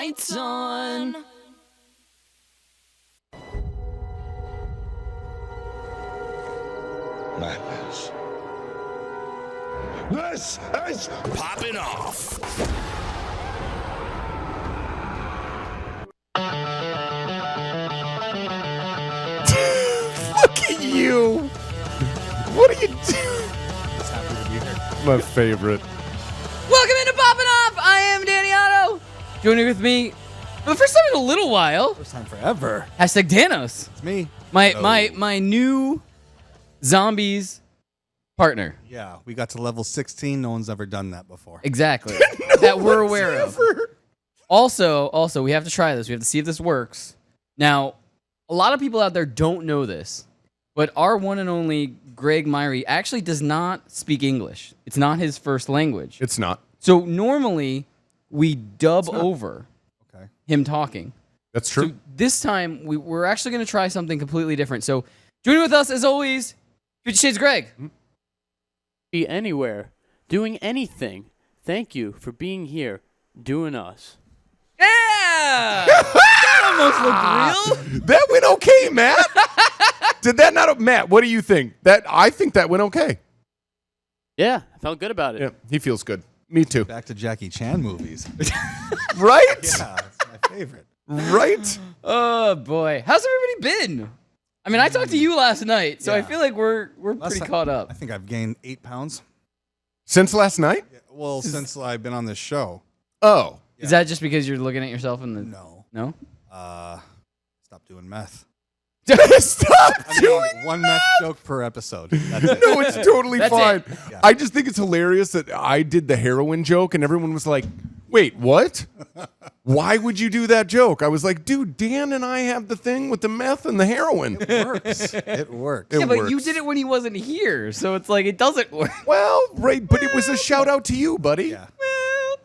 lights on. Madness. This is Poppin' Off. Look at you. What are you doing? Just happy to be here. My favorite. Welcome into Poppin' Off. I am Danny Otto. Joining with me for the first time in a little while. First time forever. Hashtag Danos. It's me. My new zombies partner. Yeah, we got to level 16. No one's ever done that before. Exactly. That we're aware of. Also, we have to try this. We have to see if this works. Now, a lot of people out there don't know this, but our one and only Greg Myrie actually does not speak English. It's not his first language. It's not. So normally we dub over him talking. That's true. So this time we're actually going to try something completely different. So joining with us as always, 50 Shades Greg. Be anywhere, doing anything. Thank you for being here, doing us. Yeah! That almost looked real. That went okay, Matt. Did that not? Matt, what do you think? I think that went okay. Yeah, I felt good about it. Yeah, he feels good. Me too. Back to Jackie Chan movies. Right? Yeah, it's my favorite. Right? Oh boy, how's everybody been? I mean, I talked to you last night, so I Yeah. feel like we're pretty caught up. I think I've gained 8 pounds. Since last night? Yeah, well, since I've been on this show. Oh. Is that just because you're looking at yourself in the? No. No. Stop doing meth. Stop I doing mean, one meth joke per episode. That's it. No, it's totally That's fine. it. Yeah. I just think it's hilarious that I did the heroin joke and everyone was like, wait, what? Why would you do that joke? I was like, dude, Dan and I have the thing with the meth and the heroin. It works. It works. It Yeah, but you works. did it when he wasn't here, so it's like it doesn't work. Well, right, but it was a shout out to you, buddy. Yeah.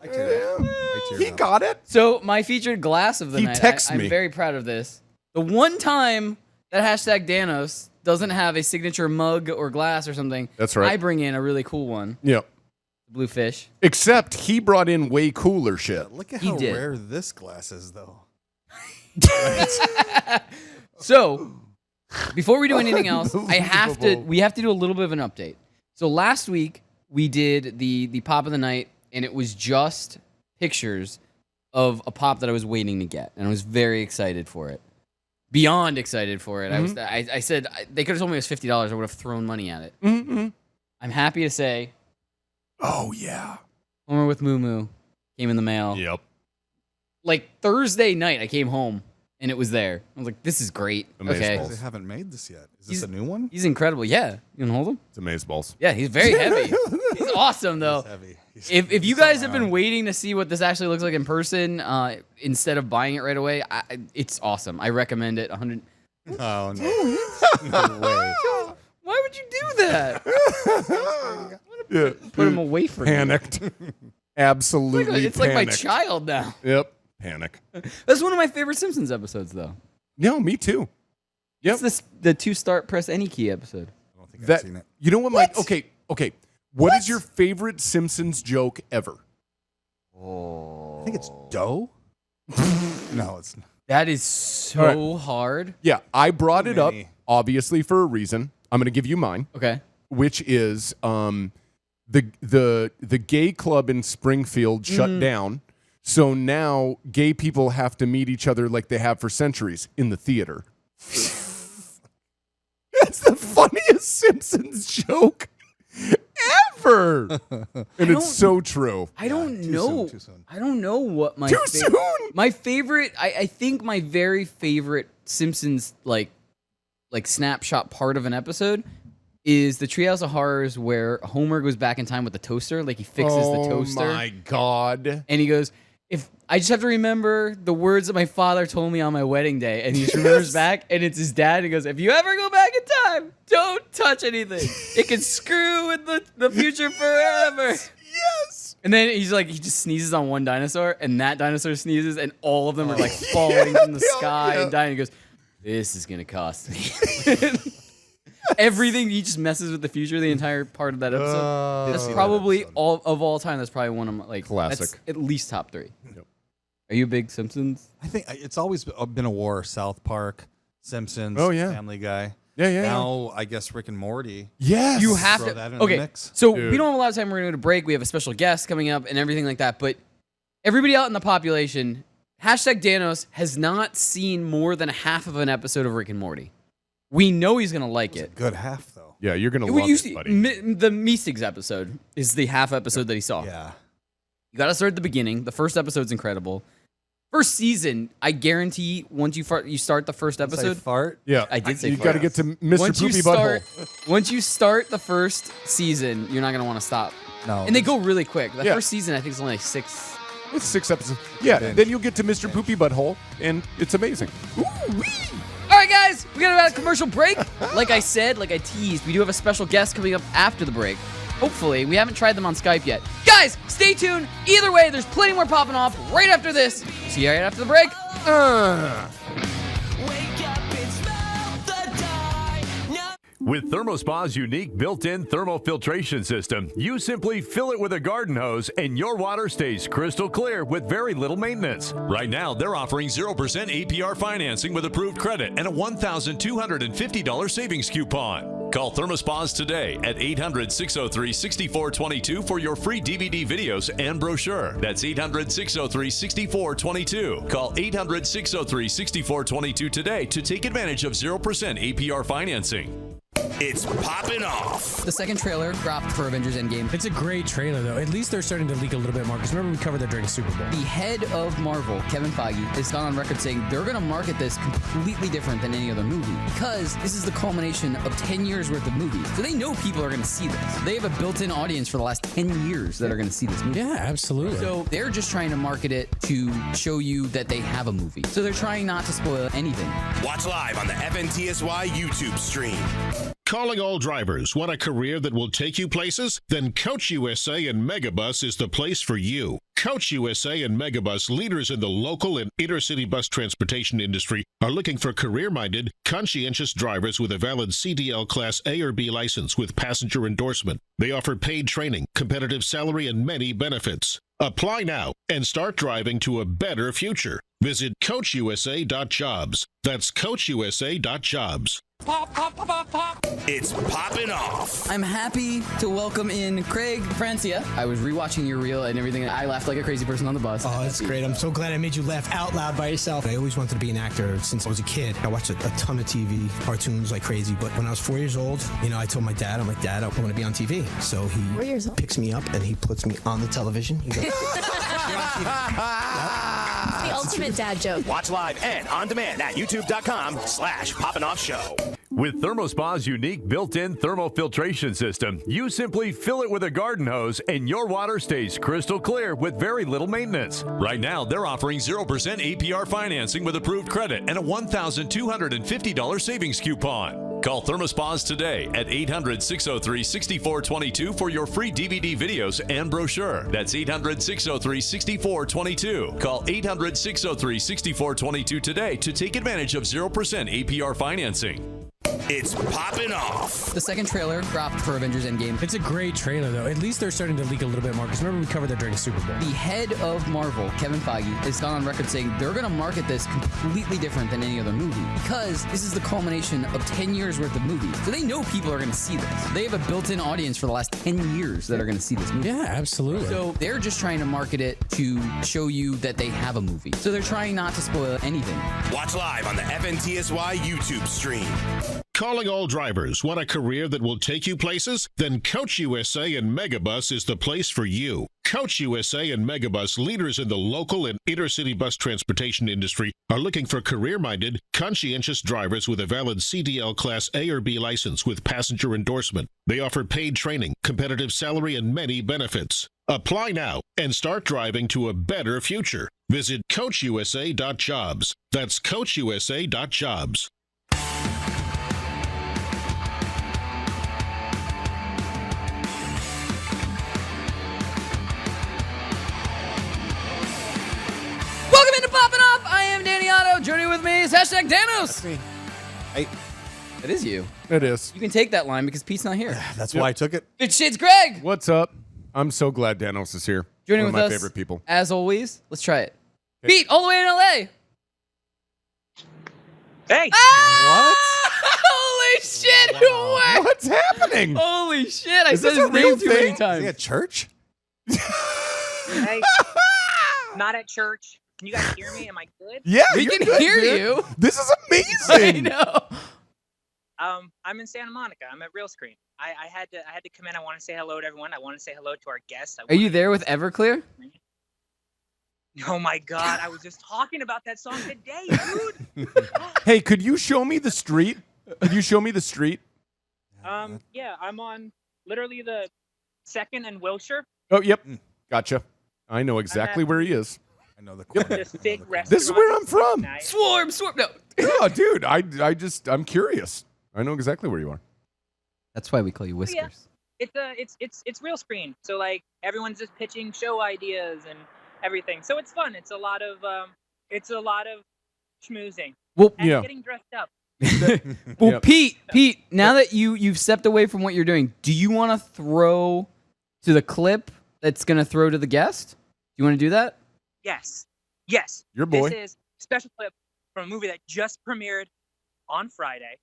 I teared He up. got it. So my featured glass of the He night. texted I'm me. very proud of this. The one time that hashtag Danos doesn't have a signature mug or glass or something. That's right. I bring in a really cool one, Yep. blue fish. Except he brought in way cooler shit. Look at He how did. rare this glass is, though. So, before we do anything else, we have to Unbelievable. do a little bit of an update. So last week we did the pop of the night, and it was just pictures of a pop that I was waiting to get, and I was very excited for it. Beyond excited for it. I said they could have told me it was $50. I would have thrown money at it. Mm-hmm. I'm happy to say, Oh, yeah. Homer with Moo Moo came in the mail. Yep. Like Thursday night, I came home and it was there. I was like, this is great. Okay. Amazeballs. They haven't made this yet. Is He's- this a new one? He's incredible. Yeah. You can hold him? It's amazeballs. Yeah, he's very heavy. He's awesome, though. He's heavy. If you guys have been waiting to see what this actually looks like in person, instead of buying it right away, it's awesome. I recommend it. 100. Oh, no. No way. Why would you do that? Yeah. Put him away from me. Panicked. Absolutely It's like my panicked. child now. Yep. Panic. That's one of my favorite Simpsons episodes, though. No, me too. Yep. It's the 2-start press any key episode. I don't think I've That, seen it. you know what, Mike? Okay. What is your favorite Simpsons joke ever? I think it's dough. No, it's not. That is so hard. Yeah, I brought it up, Many. obviously, for a reason. I'm going to give you mine, Okay. which is the gay club in Springfield shut down. So now gay people have to meet each other like they have for centuries in the theater. That's the funniest Simpsons joke ever. And it's so true. I don't too know. soon, too soon. I don't know what my Too soon. My favorite, I think my very favorite Simpsons like snapshot part of an episode is the Treehouse of Horrors where Homer goes back in time with the toaster, like he fixes the toaster, Oh my God. and he goes, "If I just have to remember the words that my father told me on my wedding day," and he just remembers back, and it's his dad, and he goes, "If you ever go back in time, don't touch anything. It can screw with the future forever." Yes. And then he just sneezes on one dinosaur, and that dinosaur sneezes, and all of them are like falling from the sky and dying. He goes, "This is gonna cost me." Everything, he just messes with the future, the entire part of that episode. That's probably all time. That's probably one of my Classic. That's at least top 3. Yep. Are you a big Simpsons? I think it's always been a war. South Park, Simpsons, Oh, yeah. Family Guy. Yeah. Now, I guess Rick and Morty. Yes. You have Throw to. that in the Okay, mix. so Dude. we don't have a lot of time. We're going to go to break. We have a special guest coming up and everything like that. But everybody out in the population, #Danos has not seen more than half of an episode of Rick and Morty. We know he's going to like it. Good half, though. Yeah, you're gonna We love used it, to- buddy. the Meestigs episode is the half episode that he saw. Yeah. You got to start at the beginning. The first episode's incredible. First season, I guarantee once you start the first Say episode. fart. Yeah, I did say you got to fart. get to Mr. Once you Poopy start, Butthole. once you start the first season, you're not gonna want to stop. No. And they go really quick. The Yeah. first season, I think, is only like 6. It's 6 episodes. Yeah, Binge. then you'll get to Mr. Poopy Butthole, and it's amazing. All right, guys, we got a commercial break. Like I said, like I teased, we do have a special guest coming up after the break. Hopefully, we haven't tried them on Skype yet. Guys, stay tuned. Either way, there's plenty more popping off right after this. See you right after the break. With ThermoSpa's unique built-in thermal filtration system, you simply fill it with a garden hose and your water stays crystal clear with very little maintenance. Right now, they're offering 0% APR financing with approved credit and a $1,250 savings coupon. Call ThermoSpas today at 800-603-6422 for your free DVD videos and brochure. That's 800-603-6422. Call 800-603-6422 today to take advantage of 0% APR financing. It's Poppin' Off. The second trailer dropped for Avengers Endgame. It's a great trailer, though. At least they're starting to leak a little bit more. Because remember, we covered that during Super Bowl. The head of Marvel, Kevin Feige, has gone on record saying they're going to market this completely different than any other movie because this is the culmination of 10 years worth of movies. So they know people are going to see this. They have a built-in audience for the last 10 years that are going to see this movie. Yeah, absolutely. So they're just trying to market it to show you that they have a movie. So they're trying not to spoil anything. Watch live on the FNTSY YouTube stream. Calling all drivers. Want a career that will take you places? Then Coach USA and Megabus is the place for you. Coach USA and Megabus, leaders in the local and intercity bus transportation industry, are looking for career-minded, conscientious drivers with a valid CDL Class A or B license with passenger endorsement. They offer paid training, competitive salary, and many benefits. Apply now and start driving to a better future. Visit CoachUSA.jobs. That's CoachUSA.jobs. It's Poppin' Off. I'm happy to welcome in Craig Francia. I was rewatching your reel and everything. I laughed like a crazy person on the bus. Oh, that's great. I'm so glad I made you laugh out loud by yourself. I always wanted to be an actor since I was a kid. I watched a ton of TV, cartoons like crazy. But when I was 4 years old, I told my dad, I'm like, Dad, I want to be on TV. So he picks me up and he puts me on the television. He goes, The ultimate dad joke. Watch live and on demand at youtube.com/poppinoffshow. With ThermoSpa's unique built-in thermal filtration system, you simply fill it with a garden hose and your water stays crystal clear with very little maintenance. Right now, they're offering 0% APR financing with approved credit and a $1,250 savings coupon. Call ThermoSpas today at 800-603-6422 for your free DVD videos and brochure. That's 800-603-6422. Call 800-603-6422 today to take advantage of 0% APR financing. It's Poppin' Off. The second trailer dropped for Avengers Endgame. It's a great trailer, though. At least they're starting to leak a little bit more. Because remember, we covered that during Super Bowl. The head of Marvel, Kevin Feige, has gone on record saying they're going to market this completely different than any other movie because this is the culmination of 10 years worth of movies. So they know people are going to see this. They have a built-in audience for the last 10 years that are going to see this movie. Yeah, absolutely. So they're just trying to market it to show you that they have a movie. So they're trying not to spoil anything. Watch live on the FNTSY YouTube stream. Calling all drivers. Want a career that will take you places? Then Coach USA and Megabus is the place for you. Coach USA and Megabus, leaders in the local and intercity bus transportation industry, are looking for career-minded, conscientious drivers with a valid CDL Class A or B license with passenger endorsement. They offer paid training, competitive salary, and many benefits. Apply now and start driving to a better future. Visit CoachUSA.jobs. That's CoachUSA.jobs. Welcome into Poppin' Off. I am Danny Otto. Joining with me is #Danos. It is you. It is. You can take that line because Pete's not here. That's why I took it. Good shit's Greg. What's up? I'm so glad Danos is here. Joining One with of my us, favorite people. as always. Let's try it. Pete, all the way in LA. Hey. Ah! Holy shit! What? What's happening? Holy shit! I Is said this a his name real too many thing? times. Is he at church? Hey. Not at church. Can you guys hear me? Am I good? Yeah, We you're can good, hear dude. you. This is I amazing. know. I'm in Santa Monica. I'm at Real Screen. I had to come in. I want to say hello to everyone. I want to say hello to our guests. Are you there with Everclear? Oh my God! I was just talking about that song today, dude. Hey, could you show me the street? Could you show me the street? Yeah, I'm on literally the 2nd and Wilshire. Oh, yep. Gotcha. I know exactly where he is. I know the This corner. big restaurant. This is where I'm from. Nice. Swarm. No. Oh, dude, I'm curious. I know exactly where you are. That's why we call you Whiskers. It's Real Screen. So like everyone's just pitching show ideas and everything. So it's fun. It's a lot of schmoozing. Well, And yeah. getting dressed up. Well, Yep. Pete, now that you've stepped away from what you're doing, do you want to throw to the clip that's going to throw to the guest? Do you want to do that? Yes. Your boy. This is a special clip from a movie that just premiered on Friday.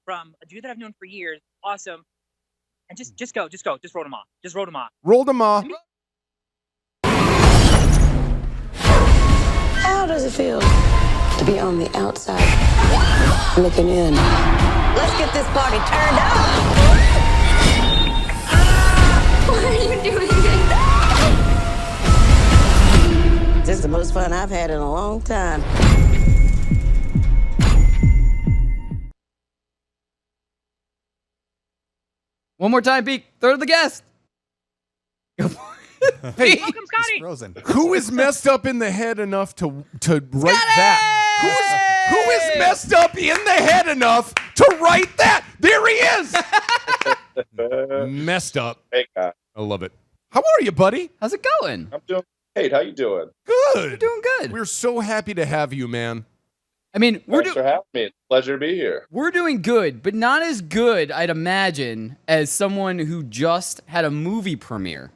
From a dude that I've known for years. Awesome. And just go. Just roll them off. Rolled him off. How does it feel to be on the outside looking in? Let's get this party turned up. What are you doing? This is the most fun I've had in a long time. One more time, Pete. Throw to the guest. Hey, Welcome, Scotty. Frozen. who is messed up in the head enough to write that? Who is messed up in the head enough to write that? There he is. Messed up. Hey, guys. I love it. How are you, buddy? How's it going? I'm doing great. How you doing? Good. Doing good. We're so happy to have you, man. I mean, Thanks for having me. It's a pleasure to be here. we're doing good, but not as good, I'd imagine, as someone who just had a movie premiere.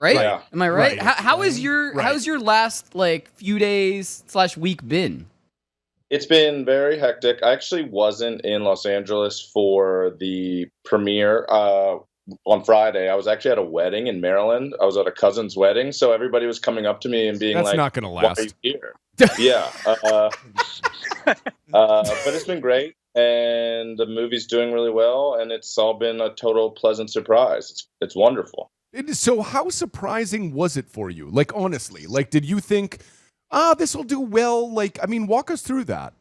Right? Yeah. Am I right? Right. How's Right. your last few days / week been? It's been very hectic. I actually wasn't in Los Angeles for the premiere on Friday. I was actually at a wedding in Maryland. I was at a cousin's wedding, so everybody was coming up to me and being That's like, not going to "Why are you last. here?" Yeah. But it's been great, and the movie's doing really well, and it's all been a total pleasant surprise. It's wonderful. So how surprising was it for you? Like, honestly, did you think, this will do well? Walk us through that.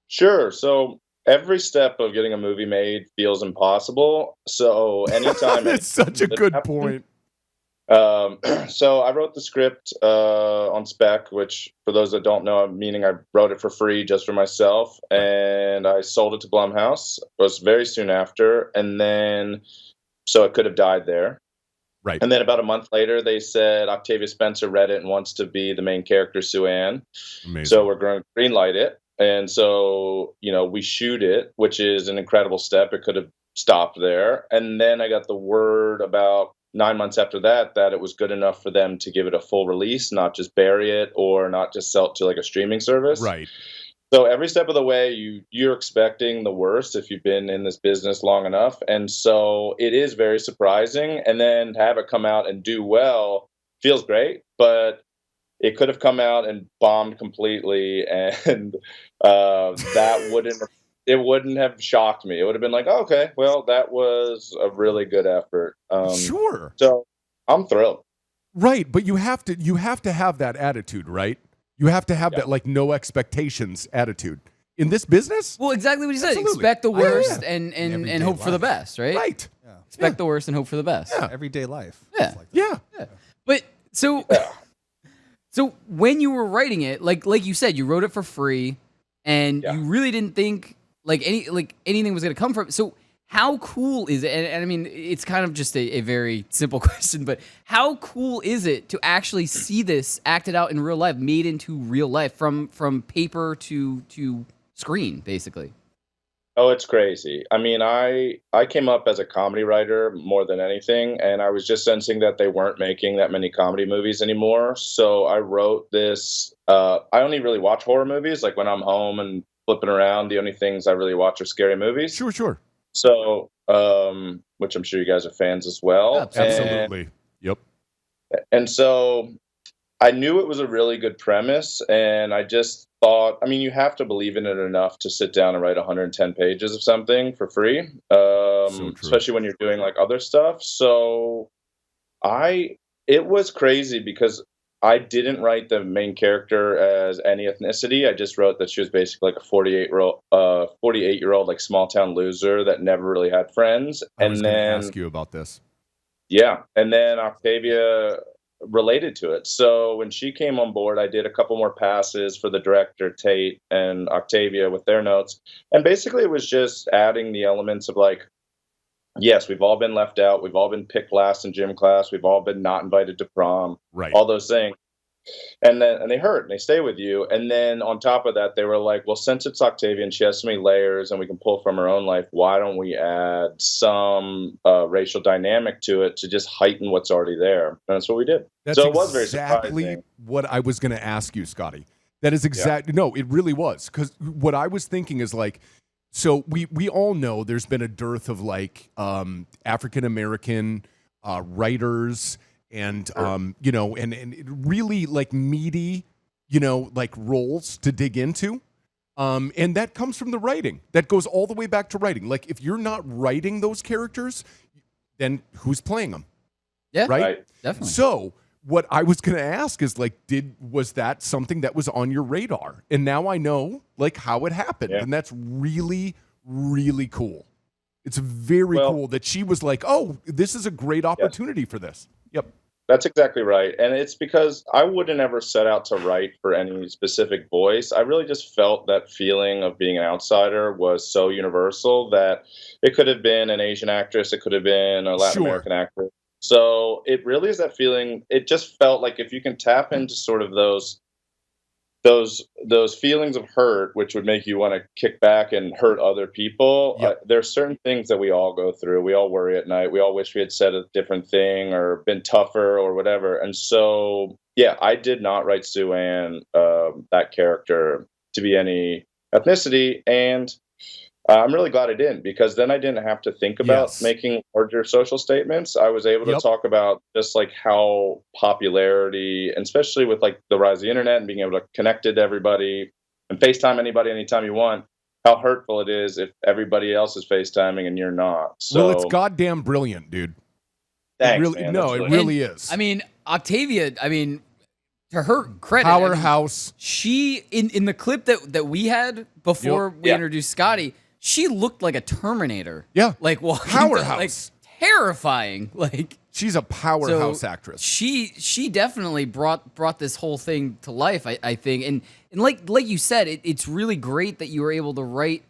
Sure. So every step of getting a movie made feels impossible. So anytime That's such a good happens- point. So I wrote the script on spec, which for those that don't know, meaning I wrote it for free just for myself, and I sold it to Blumhouse. It was very soon after, and then so it could have died there. Right. And then about a month later, they said Octavia Spencer read it and wants to be the main character, Sue Ann. Amazing. So we're going to greenlight it. And so, we shoot it, which is an incredible step. It could have stopped there. And then I got the word about 9 months after that it was good enough for them to give it a full release, not just bury it or not just sell it to like a streaming service. Right. So every step of the way, you're expecting the worst if you've been in this business long enough. And so it is very surprising. And then to have it come out and do well feels great, but it could have come out and bombed completely. And it wouldn't have shocked me. It would have been like, oh, okay, well, that was a really good effort. Sure. So I'm thrilled. Right. But you have to have that attitude, right? You have to have that no expectations attitude in this business. Well, exactly what you said. Absolutely. Expect the Yeah, worst yeah. and Everyday hope for the life. best, right? Right. Yeah. Expect the worst and hope for the best. Yeah. Everyday life. Yeah. It's like that. Yeah. But so when you were writing it, like you said, you wrote it for free, and you really didn't think anything was going to come from it. So how cool is it? And I mean, it's kind of just a very simple question, but how cool is it to actually see this acted out in real life, made into real life, from paper to screen, basically? Oh, it's crazy. I mean, I came up as a comedy writer more than anything, and I was just sensing that they weren't making that many comedy movies anymore. So I wrote this. I only really watch horror movies. Like when I'm home and flipping around, the only things I really watch are scary movies. Sure. So, which I'm sure you guys are fans as well. Absolutely. Yep. And so I knew it was a really good premise, and I just thought, I mean, you have to believe in it enough to sit down and write 110 pages of something for free, especially when you're doing like other stuff. So it was crazy because I didn't write the main character as any ethnicity. I just wrote that she was basically like a 48-year-old like small town loser that never really had friends. I was going to ask you about this. Yeah, and then Octavia related to it. So when she came on board, I did a couple more passes for the director, Tate, and Octavia with their notes. And basically it was just adding the elements of like, yes, we've all been left out. We've all been picked last in gym class. We've all been not invited to prom. Right. All those things. And they hurt and they stay with you. And then on top of that, they were like, well, since it's Octavia and she has so many layers and we can pull from her own life, why don't we add some racial dynamic to it to just heighten what's already there? And that's what we did. That's so it was very exactly surprising. what I was going to ask you, Scotty. That is exactly, no, it really was. Because what I was thinking is like, so we all know there's been a dearth of like African-American writers and, and really like meaty, like roles to dig into. And that comes from the writing. That goes all the way back to writing. Like if you're not writing those characters, then who's playing them? Yeah, right? Definitely. So what I was going to ask is like, was that something that was on your radar? And now I know like how it happened. And that's really, really cool. It's very cool that she was like, oh, this is a great opportunity for this. Yep. That's exactly right. And it's because I wouldn't ever set out to write for any specific voice. I really just felt that feeling of being an outsider was so universal that it could have been an Asian actress. It could have been a Latin American actress. So it really is that feeling. It just felt like if you can tap into sort of those feelings of hurt, which would make you want to kick back and hurt other people. There's certain things that we all go through. We all worry at night. We all wish we had said a different thing or been tougher or whatever. And so, yeah, I did not write Sue Ann, that character, to be any ethnicity. And I'm really glad I didn't, because then I didn't have to think about making larger social statements. I was able to talk about just like how popularity, and especially with like the rise of the internet and being able to connect it to everybody and FaceTime anybody anytime you want, how hurtful it is if everybody else is FaceTiming and you're not. So, well, it's goddamn brilliant, dude. Thanks, it really, man. no, it really is. I mean, Octavia, to her credit, powerhouse. She in the clip that we had before we introduced Scotty, she looked like a Terminator. Yeah. Like walking powerhouse. like terrifying. Like she's a powerhouse actress. She definitely brought this whole thing to life, I think. And like you said, it's really great that you were able to write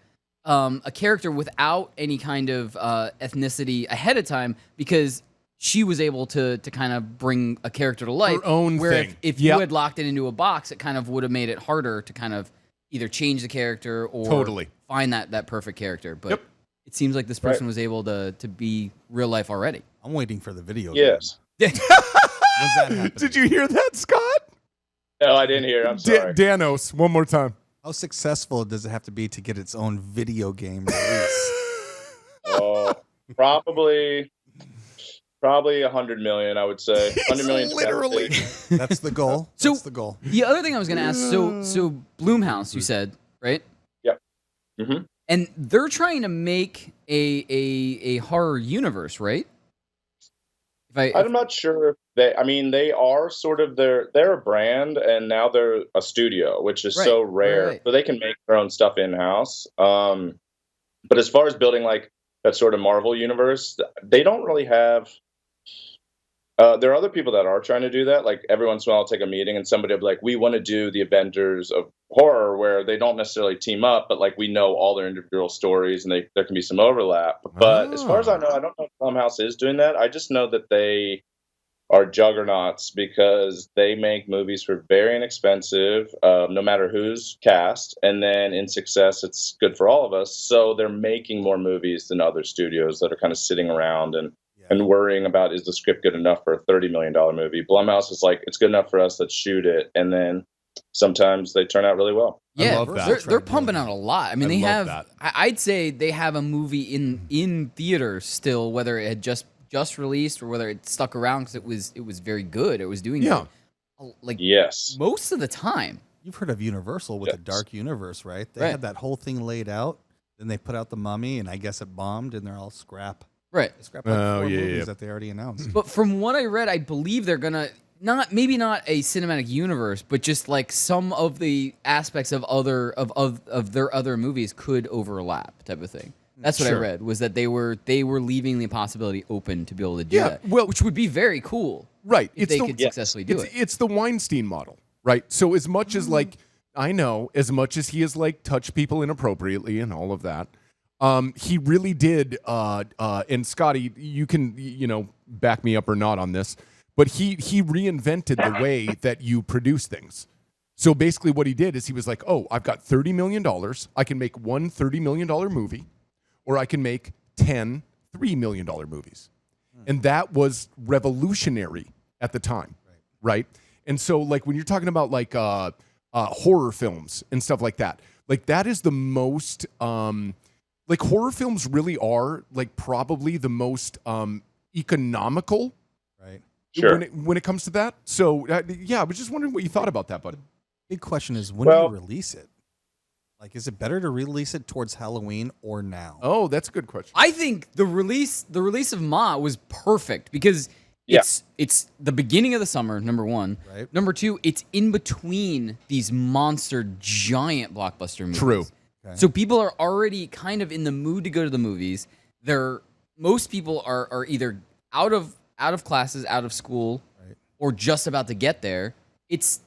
a character without any kind of ethnicity ahead of time, because she was able to kind of bring a character to life. Her own where thing. If you had locked it into a box, it kind of would have made it harder to kind of either change the character or find that perfect character. But it seems like this person was able to be real life already. I'm waiting for the video. Yes. When's that happening? Did you hear that, Scott? No, I didn't hear. I'm sorry. Danos, one more time. How successful does it have to be to get its own video game release? Oh, probably 100 million, I would say. 100 million. Literally. That's the goal. That's the goal. The other thing I was going to ask, so Blumhouse, you said, right? Yep. Mm-hmm. And they're trying to make a horror universe, right? I'm not sure. They are sort of they're a brand, and now they're a studio, which is so rare. Right. So they can make their own stuff in house. But as far as building like that sort of Marvel universe, they don't really have. There are other people that are trying to do that. Like every once in a while, I'll take a meeting and somebody will be like, "We want to do the Avengers of horror," where they don't necessarily team up, but like we know all their individual stories, and there can be some overlap. But as far as I know, I don't know if Blumhouse is doing that. I just know that they are juggernauts because they make movies for very inexpensive, no matter who's cast. And then in success, it's good for all of us. So they're making more movies than other studios that are kind of sitting around and worrying about, is the script good enough for a $30 million movie? Blumhouse is like, it's good enough for us, let's shoot it. And then sometimes they turn out really well. Yeah, they're pumping out a lot. I mean, I'd say they have a movie in theaters still, whether it had just released or whether it stuck around because it was very good. It was doing good. Like most of the time. You've heard of Universal with the Dark Universe, right? They had that whole thing laid out. Then they put out The Mummy, and I guess it bombed, and they're all scrap. Right. They scrapped like 4 movies that they already announced. But from what I read, I believe they're gonna maybe not a cinematic universe, but just like some of the aspects of their other movies could overlap, type of thing. That's what I read, was that they were leaving the possibility open to be able to do that, which would be very cool. Right. If they could successfully do it. It's the Weinstein model, right? So as much as like, as much as he has like touched people inappropriately and all of that, he really did, and Scotty, you can, back me up or not on this, but he reinvented the way that you produce things. So basically what he did is he was like, oh, I've got $30 million. I can make one $30 million movie, or I can make 10 $3 million movies. And that was revolutionary at the time, right? And so like when you're talking about like horror films and stuff like that is the most... like horror films really are like probably the most economical, right? Sure. When it comes to that. So I was just wondering what you thought about that, buddy. Big question is, when do you release it? Like, is it better to release it towards Halloween or now? Oh, that's a good question. I think the release of Ma was perfect because it's the beginning of the summer, number one. Right. Number two, it's in between these monster giant blockbuster movies. True. Okay. So people are already kind of in the mood to go to the movies. Most people are either out of classes, out of school, or just about to get there. It's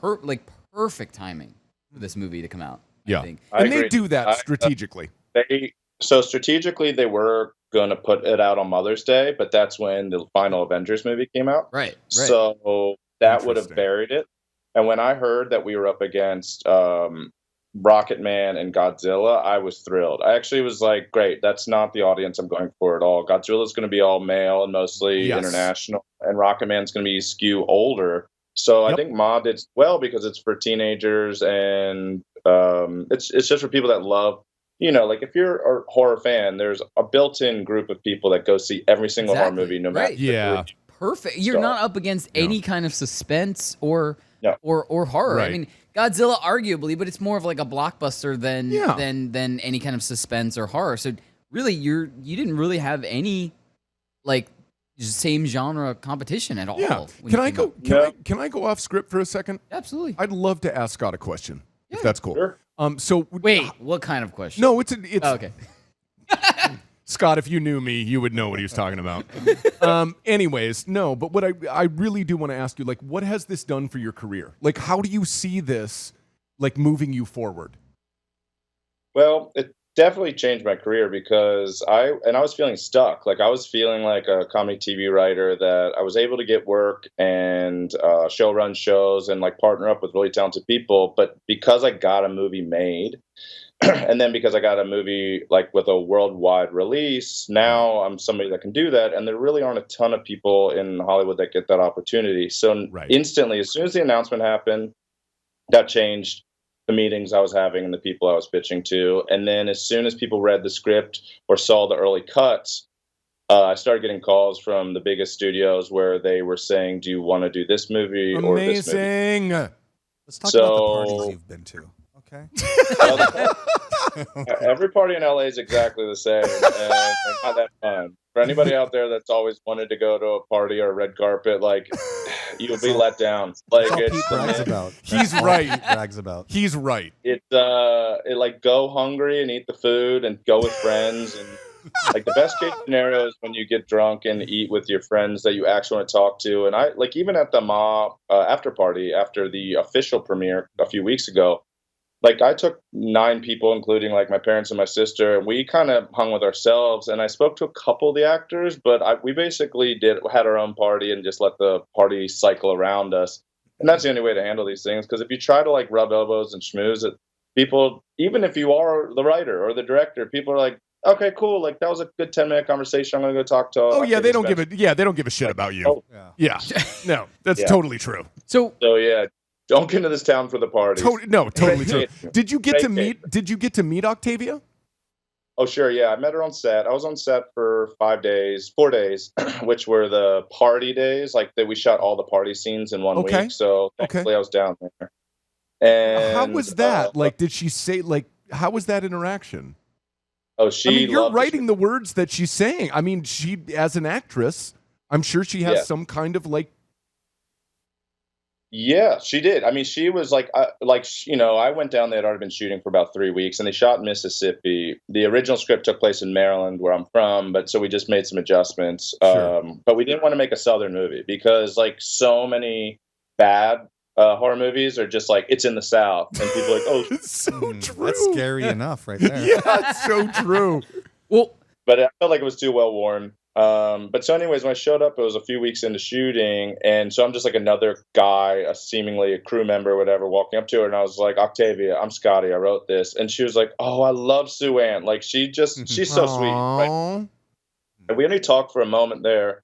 perfect timing for this movie to come out. Yeah, I think. And they do that strategically. Strategically, they were going to put it out on Mother's Day, but that's when the final Avengers movie came out. Right. So that would have buried it. And when I heard that we were up against Rocket Man and Godzilla, I was thrilled. I actually was like, great, that's not the audience I'm going for at all. Godzilla's going to be all male and mostly international, and Rocket Man's going to be skew older. So I think Ma did well because it's for teenagers, and it's just for people that love, like if you're a horror fan, there's a built-in group of people that go see every single horror movie, no matter. Yeah. Perfect. You're not up against any kind of suspense or horror. Right. I mean, Godzilla arguably, but it's more of like a blockbuster than any kind of suspense or horror. So really, you didn't really have any like same genre competition at all. Yeah. Can I go off script for a second? Absolutely. I'd love to ask Scott a question, if that's cool. Sure. So wait, what kind of question? No, it's okay. Scott, if you knew me, you would know what he was talking about. Anyways, no, but what I really do want to ask you, like, what has this done for your career? Like, how do you see this, like, moving you forward? Well, it definitely changed my career because I was feeling stuck. Like, I was feeling like a comedy TV writer that I was able to get work and run shows and, like, partner up with really talented people. But because I got a movie made, and then because I got a movie like with a worldwide release, now I'm somebody that can do that. And there really aren't a ton of people in Hollywood that get that opportunity. So instantly, as soon as the announcement happened, that changed the meetings I was having and the people I was pitching to. And then as soon as people read the script or saw the early cuts, I started getting calls from the biggest studios where they were saying, do you want to do this movie or this movie? Amazing. Let's talk about the parties you've been to. Okay. Every party in LA is exactly the same, and they're not that fun. For anybody out there that's always wanted to go to a party or a red carpet, like, you'll be let down. Like, That's all Pete brags about. He's right. Pete brags about. He's right. It like go hungry and eat the food and go with friends, and like the best case scenario is when you get drunk and eat with your friends that you actually want to talk to. And I like even at the Ma after party after the official premiere a few weeks ago. like I took 9 people, including like my parents and my sister, and we kind of hung with ourselves. And I spoke to a couple of the actors, but we basically had our own party and just let the party cycle around us. And that's the only way to handle these things. Because if you try to like rub elbows and schmooze it, people, even if you are the writer or the director, people are like, okay, cool. Like that was a good 10-minute conversation. I'm gonna go talk to. Oh yeah, they don't give a shit about you. Oh, yeah. No, that's totally true. So yeah, don't get into this town for the party. Totally true. Did you get to meet Octavia? Oh sure, yeah. I met her on set. I was on set for 4 days, which were the party days. Like we shot all the party scenes in one week. So thankfully I was down there. And how was that? Like, did she say like? How was that interaction? Oh, you're writing the words that she's saying. I mean, she, as an actress, I'm sure she has some kind of like. Yeah, she did. I mean, she was like, I went down there. I'd already been shooting for about 3 weeks, and they shot in Mississippi. The original script took place in Maryland, where I'm from, but so we just made some adjustments. Sure. But we didn't want to make a Southern movie because, like, so many bad horror movies are just like, it's in the South, and people are like, oh, it's so true. That's scary enough, right there. Yeah, it's so true. Well, but I felt like it was too well worn. But so anyways, when I showed up, it was a few weeks into shooting. And so I'm just like another guy, seemingly a crew member or whatever, walking up to her. And I was like, Octavia, I'm Scotty. I wrote this. And she was like, oh, I love Sue Ann. Like she's so sweet. Right? And we only talked for a moment there.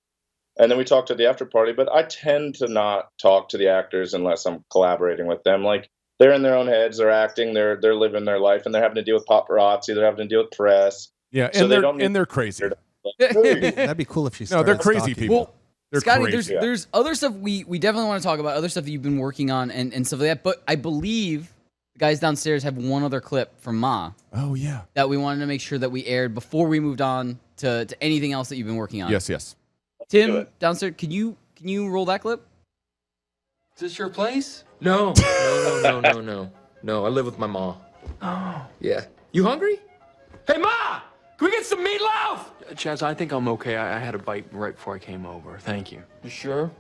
And then we talked at the after party. But I tend to not talk to the actors unless I'm collaborating with them. Like they're in their own heads. They're acting. They're living their life. And they're having to deal with paparazzi. They're having to deal with press. Yeah, so they're crazy. That'd be cool if she started they're crazy stalking people. Well, They're Scotty, crazy. there's other stuff we definitely want to talk about, other stuff that you've been working on and stuff like that. But I believe the guys downstairs have one other clip from Ma. Oh yeah. That we wanted to make sure that we aired before we moved on to anything else that you've been working on. Yes. Tim downstairs, can you roll that clip? Is this your place? No, I live with my mom. Oh. Yeah. You hungry? Hey, Ma! Can we get some meatloaf? Chaz, I think I'm okay. I had a bite right before I came over. Thank you. You sure?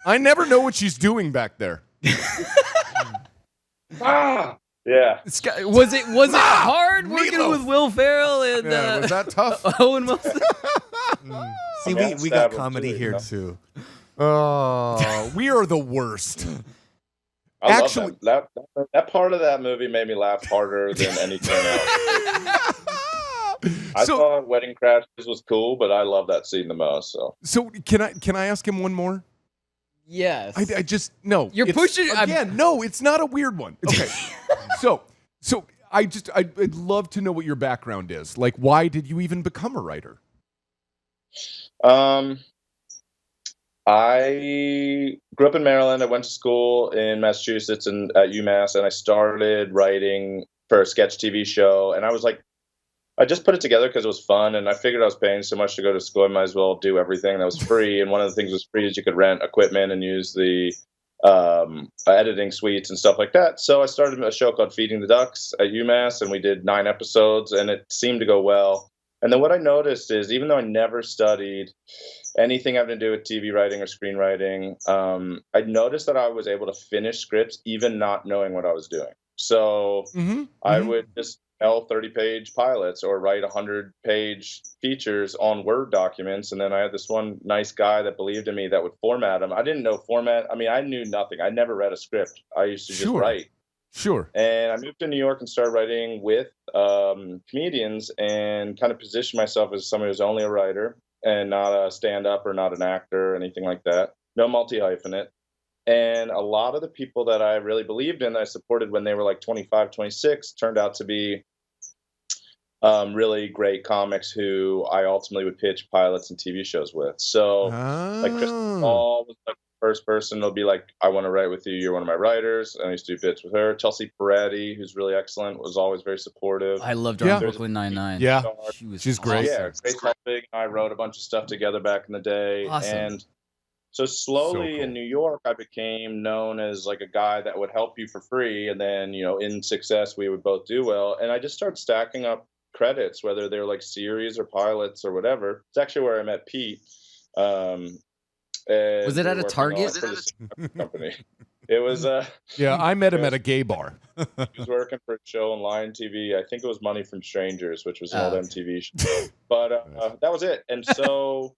I never know what she's doing back there. Yeah. Was it hard working with Will Ferrell and was that tough? Owen Wilson? See, we got comedy here too. Oh, we are the worst. I love that part of that movie made me laugh harder than anything else. I thought Wedding Crashers was cool, but I love that scene the most. So can I ask him one more? Yes. I just no. You're pushing again. No, it's not a weird one. Okay. so I'd love to know what your background is. Like, why did you even become a writer? I grew up in Maryland. I went to school in Massachusetts and at UMass, and I started writing for a sketch TV show. And I was like, I just put it together because it was fun, and I figured I was paying so much to go to school, I might as well do everything that was free. And one of the things that was free is you could rent equipment and use the editing suites and stuff like that. So I started a show called Feeding the Ducks at UMass, and we did 9 episodes, and it seemed to go well. And then what I noticed is, even though I never studied anything having to do with TV writing or screenwriting, I noticed that I was able to finish scripts even not knowing what I was doing. So I would just tell 30-page pilots or write 100-page features on Word documents. And then I had this one nice guy that believed in me that would format them. I didn't know format. I mean, I knew nothing. I never read a script. I used to just write. Sure. And I moved to New York and started writing with comedians and kind of positioned myself as someone who's only a writer and not a stand-up or not an actor or anything like that. No multi-hyphenate. And a lot of the people that I really believed in, that I supported when they were like 25, 26, turned out to be really great comics who I ultimately would pitch pilots and TV shows with. So like Kristen Ball was like the first person to be like, I want to write with you. You're one of my writers. And I used to do bits with her. Chelsea Peretti, who's really excellent, was always very supportive. I loved her on Brooklyn Nine-Nine. Yeah, she's great. Yeah, Grace Helbig and I wrote a bunch of stuff together back in the day. Awesome. And so slowly in New York, I became known as like a guy that would help you for free. And then, in success, we would both do well. And I just started stacking up credits, whether they're like series or pilots or whatever. It's actually where I met Pete. Was it at a Target? Company. It was Yeah, I met him at a gay bar. he was working for a show on Lion TV. I think it was Money from Strangers, which was an old MTV show. But that was it. And so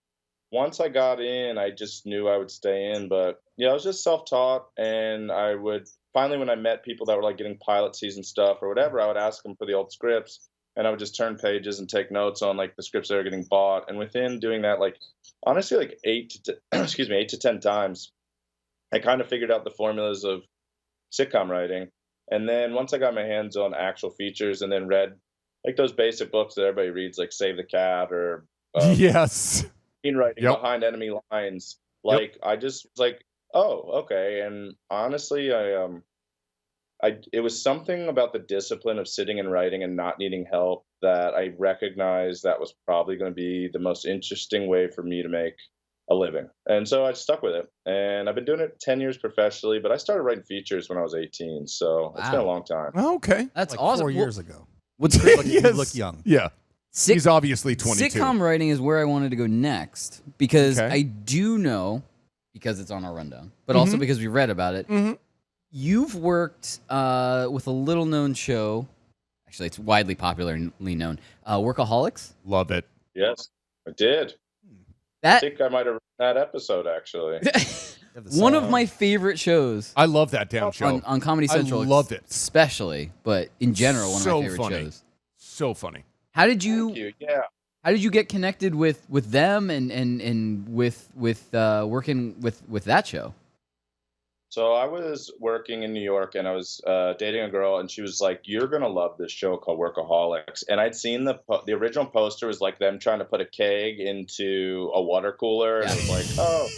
once I got in, I just knew I would stay in. But yeah, I was just self-taught, and I would finally, when I met people that were like getting pilot season stuff or whatever, I would ask them for the old scripts, and I would just turn pages and take notes on like the scripts that were getting bought. And within doing that, like honestly, like 8 to 10 times, I kind of figured out the formulas of sitcom writing. And then once I got my hands on actual features and then read like those basic books that everybody reads, like Save the Cat or yes, screenwriting behind enemy lines, like I just was like, oh, okay. And honestly, it was something about the discipline of sitting and writing and not needing help that I recognized that was probably going to be the most interesting way for me to make a living. And so I stuck with it. And I've been doing it 10 years professionally, but I started writing features when I was 18. So it's been a long time. Okay. That's like awesome. 4 years ago. What's great? You look young. Yeah. He's obviously 22. Sitcom writing is where I wanted to go next because I do know, because it's on our rundown, but also because we read about it. You've worked with a little-known show. Actually, it's widely popularly known. Workaholics? Love it. Yes, I did. I think I might have written that episode, actually. One of my favorite shows. I love that damn show. On Comedy Central. I love it. Especially, but in general, one of my favorite shows. So funny. How did you? Thank you. Yeah. How did you get connected with them and with working with that show? So I was working in New York, and I was dating a girl, and she was like, "You're gonna love this show called Workaholics." And I'd seen the original poster was like them trying to put a keg into a water cooler, and it was like, oh.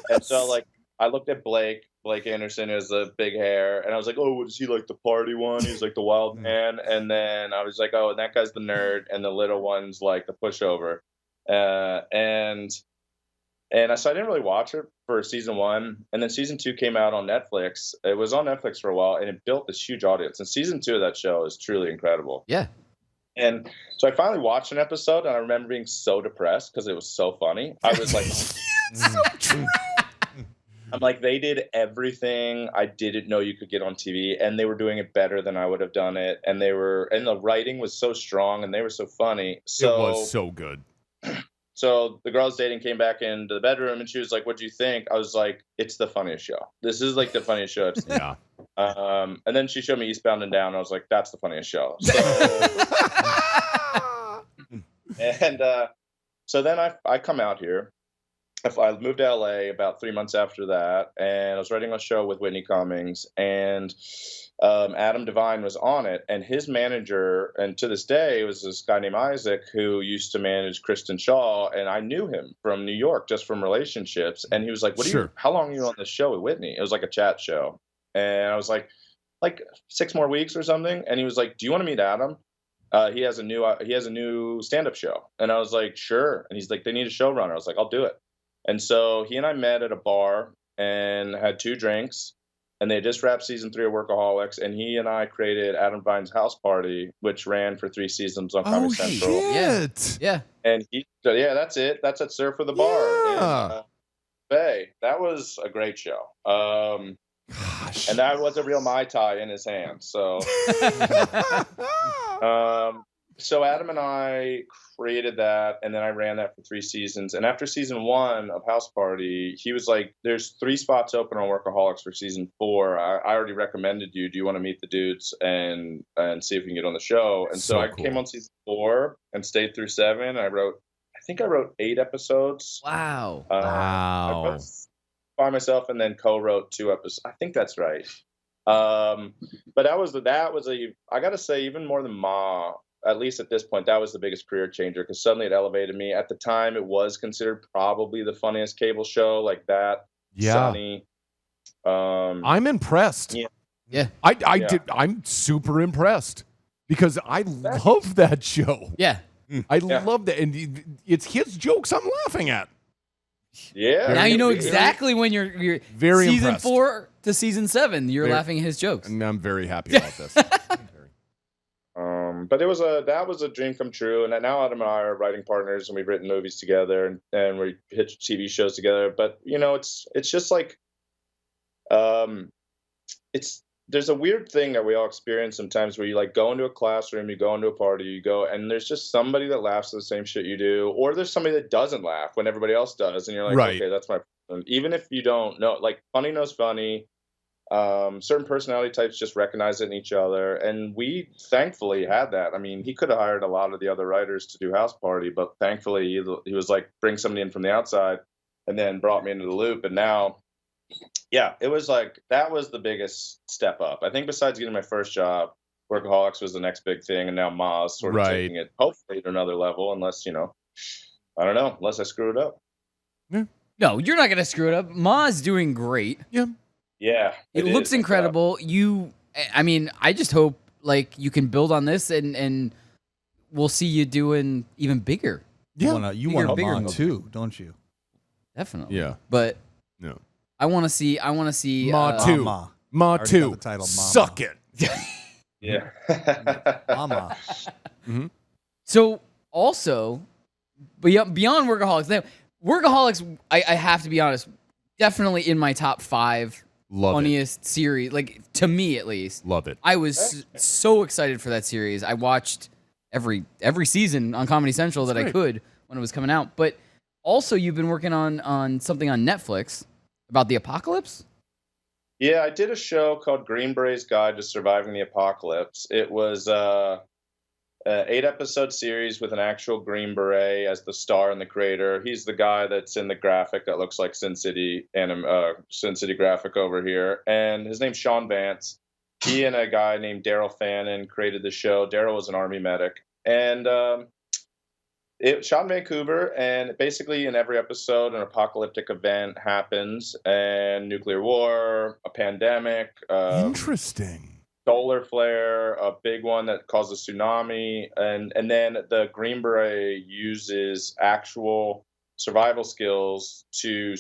And so like I looked at Blake Anderson, has the big hair, and I was like, oh, is he like the party one? He's like the wild man. And then I was like, oh, and that guy's the nerd, and the little one's like the pushover. So I didn't really watch it for season 1. And then season 2 came out on Netflix. It was on Netflix for a while, and it built this huge audience. And season 2 of that show is truly incredible. Yeah. And so I finally watched an episode, and I remember being so depressed because it was so funny. I was like, so true. I'm like, they did everything I didn't know you could get on TV, and they were doing it better than I would have done it. And the writing was so strong, and they were so funny. So it was so good. So the girl I was dating came back into the bedroom, and she was like, "What do you think?" I was like, "It's the funniest show. This is like the funniest show I've seen." Yeah. And then she showed me Eastbound and Down. I was like, "That's the funniest show." So, so then I come out here. I moved to LA about 3 months after that, and I was writing a show with Whitney Cummings, and Adam Devine was on it, and his manager, and to this day, was this guy named Isaac who used to manage Kristen Shaw, and I knew him from New York just from relationships, and he was like, how long are you on this show with Whitney? It was like a chat show, and I was like 6 more weeks or something, and he was like, do you want to meet Adam? He has a new stand-up show, and I was like, sure, and he's like, they need a showrunner. I was like, I'll do it. And so he and I met at a bar and had 2 drinks, and they just wrapped season 3 of Workaholics, and he and I created Adam Devine's House Party, which ran for 3 seasons on Comedy Central. Shit. Yeah. And that's it. That's at Surf of the Bar in Bay. That was a great show. And that was a real Mai Tai in his hand. So, so Adam and I created that, and then I ran that for 3 seasons. And after season 1 of House Party, he was like, there's 3 spots open on Workaholics for season 4. I already recommended you. Do you want to meet the dudes and see if you can get on the show? And so I came on season 4 and stayed through 7. I think I wrote 8 episodes. Wow. I wrote by myself, and then co-wrote 2 episodes. I think that's right. But that was I got to say, even more than Ma, at least at this point, that was the biggest career changer, because suddenly it elevated me. At the time, it was considered probably the funniest cable show, like that. Yeah. Sunny. I'm impressed. Yeah. I'm super impressed because I love that show. Yeah. I love that. And it's his jokes I'm laughing at. Yeah. Now you know exactly when you're very season impressed. 4 to season 7. You're laughing at his jokes. And I'm very happy about this. But that was a dream come true. And now Adam and I are writing partners, and we've written movies together, and we hit TV shows together. But it's just like, there's a weird thing that we all experience sometimes where you like go into a classroom, you go into a party, you go, and there's just somebody that laughs at the same shit you do, or there's somebody that doesn't laugh when everybody else does, and you're like, Right. okay, that's my problem. Even if you don't know, like funny knows funny. Certain personality types just recognize it in each other, and we thankfully had that. I mean, he could have hired a lot of the other writers to do House Party, but thankfully he was like, bring somebody in from the outside, and then brought me into the loop, and now. Yeah, it was like that was the biggest step up. I think besides getting my first job, Workaholics was the next big thing, and now Ma's sort of taking it hopefully to another level, unless I don't know, unless I screw it up. No, you're not gonna screw it up. Ma's doing great. Yeah, It looks incredible. I mean, I just hope like you can build on this, and we'll see you doing even bigger. Yeah, you want bigger Ma movies. too, don't you? Definitely. Yeah. But no. I want to see. Ma 2. Ma Already 2. got the title, Mama. Suck it. Yeah. Mama. So also, beyond Workaholics, Workaholics, I have to be honest, definitely in my top 5 Love funniest series. Like to me, at least. Love it. I was so excited for that series. I watched every season on Comedy Central that I could when it was coming out. But also, you've been working on something on Netflix about the apocalypse. Yeah, I did a show called Green Berets Guide to Surviving the Apocalypse. It was an 8-episode series with an actual Green Beret as the star and the creator. He's the guy that's in the graphic that looks like Sin City graphic over here, and his name's Sean Vance. He and a guy named Daryl Fannin created the show. Daryl was an Army medic, and it shot in Vancouver, and basically in every episode an apocalyptic event happens, and nuclear war, a pandemic, Interesting. solar flare, a big one that causes tsunami, and then the Green Beret uses actual survival skills to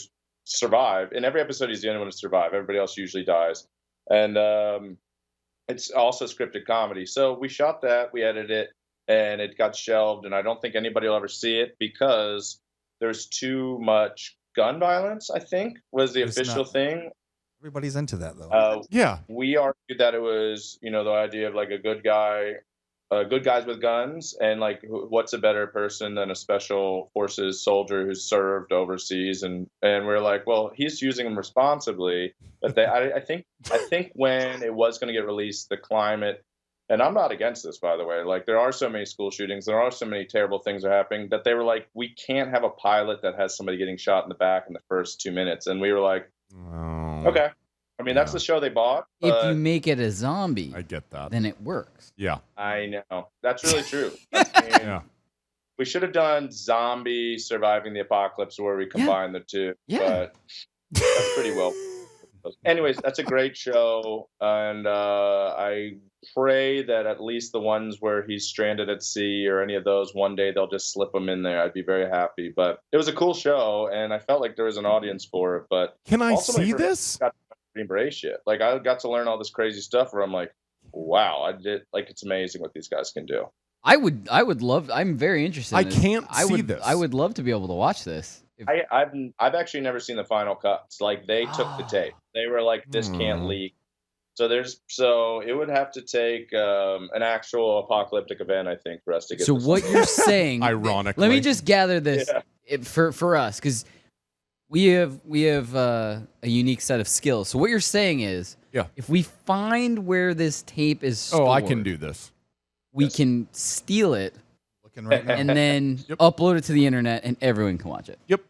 survive. In every episode, he's the only one to survive. Everybody else usually dies. And it's also scripted comedy. So we shot that, we edited it, and it got shelved, and I don't think anybody will ever see it because there's too much gun violence, I think, was the official thing. Everybody's into that, though. Yeah. We argued that it was, the idea of like a good guys with guns, and like what's a better person than a special forces soldier who's served overseas, and we're like, well, he's using them responsibly, but I think when it was going to get released, the climate, and I'm not against this, by the way, like there are so many school shootings, there are so many terrible things that are happening, that they were like, we can't have a pilot that has somebody getting shot in the back in the first 2 minutes, and we were like, okay. I mean, that's the show they bought. If you make it a zombie, I get that. Then it works. Yeah. I know. That's really true. Yeah. We should have done Zombie Surviving the Apocalypse where we combine the two. Yeah. But that's pretty well. Anyways, that's a great show. And I pray that at least the ones where he's stranded at sea or any of those, one day they'll just slip them in there. I'd be very happy. But it was a cool show, and I felt like there was an audience for it. But can I also see this? Green Beret shit. Like I got to learn all this crazy stuff where I'm like, wow, it's amazing what these guys can do. I would love. I'm very interested. I in this. can't see this. I would love to be able to watch this. I've actually never seen the final cuts. Like they took the tape. They were like, this can't leak. So it would have to take an actual apocalyptic event, I think, for us to get. So this what you're saying? Ironically, let me just gather this for us, because we have a unique set of skills. So what you're saying is, if we find where this tape is stored, I can do this. We can steal it, right now. and then upload it to the internet, and everyone can watch it. Yep.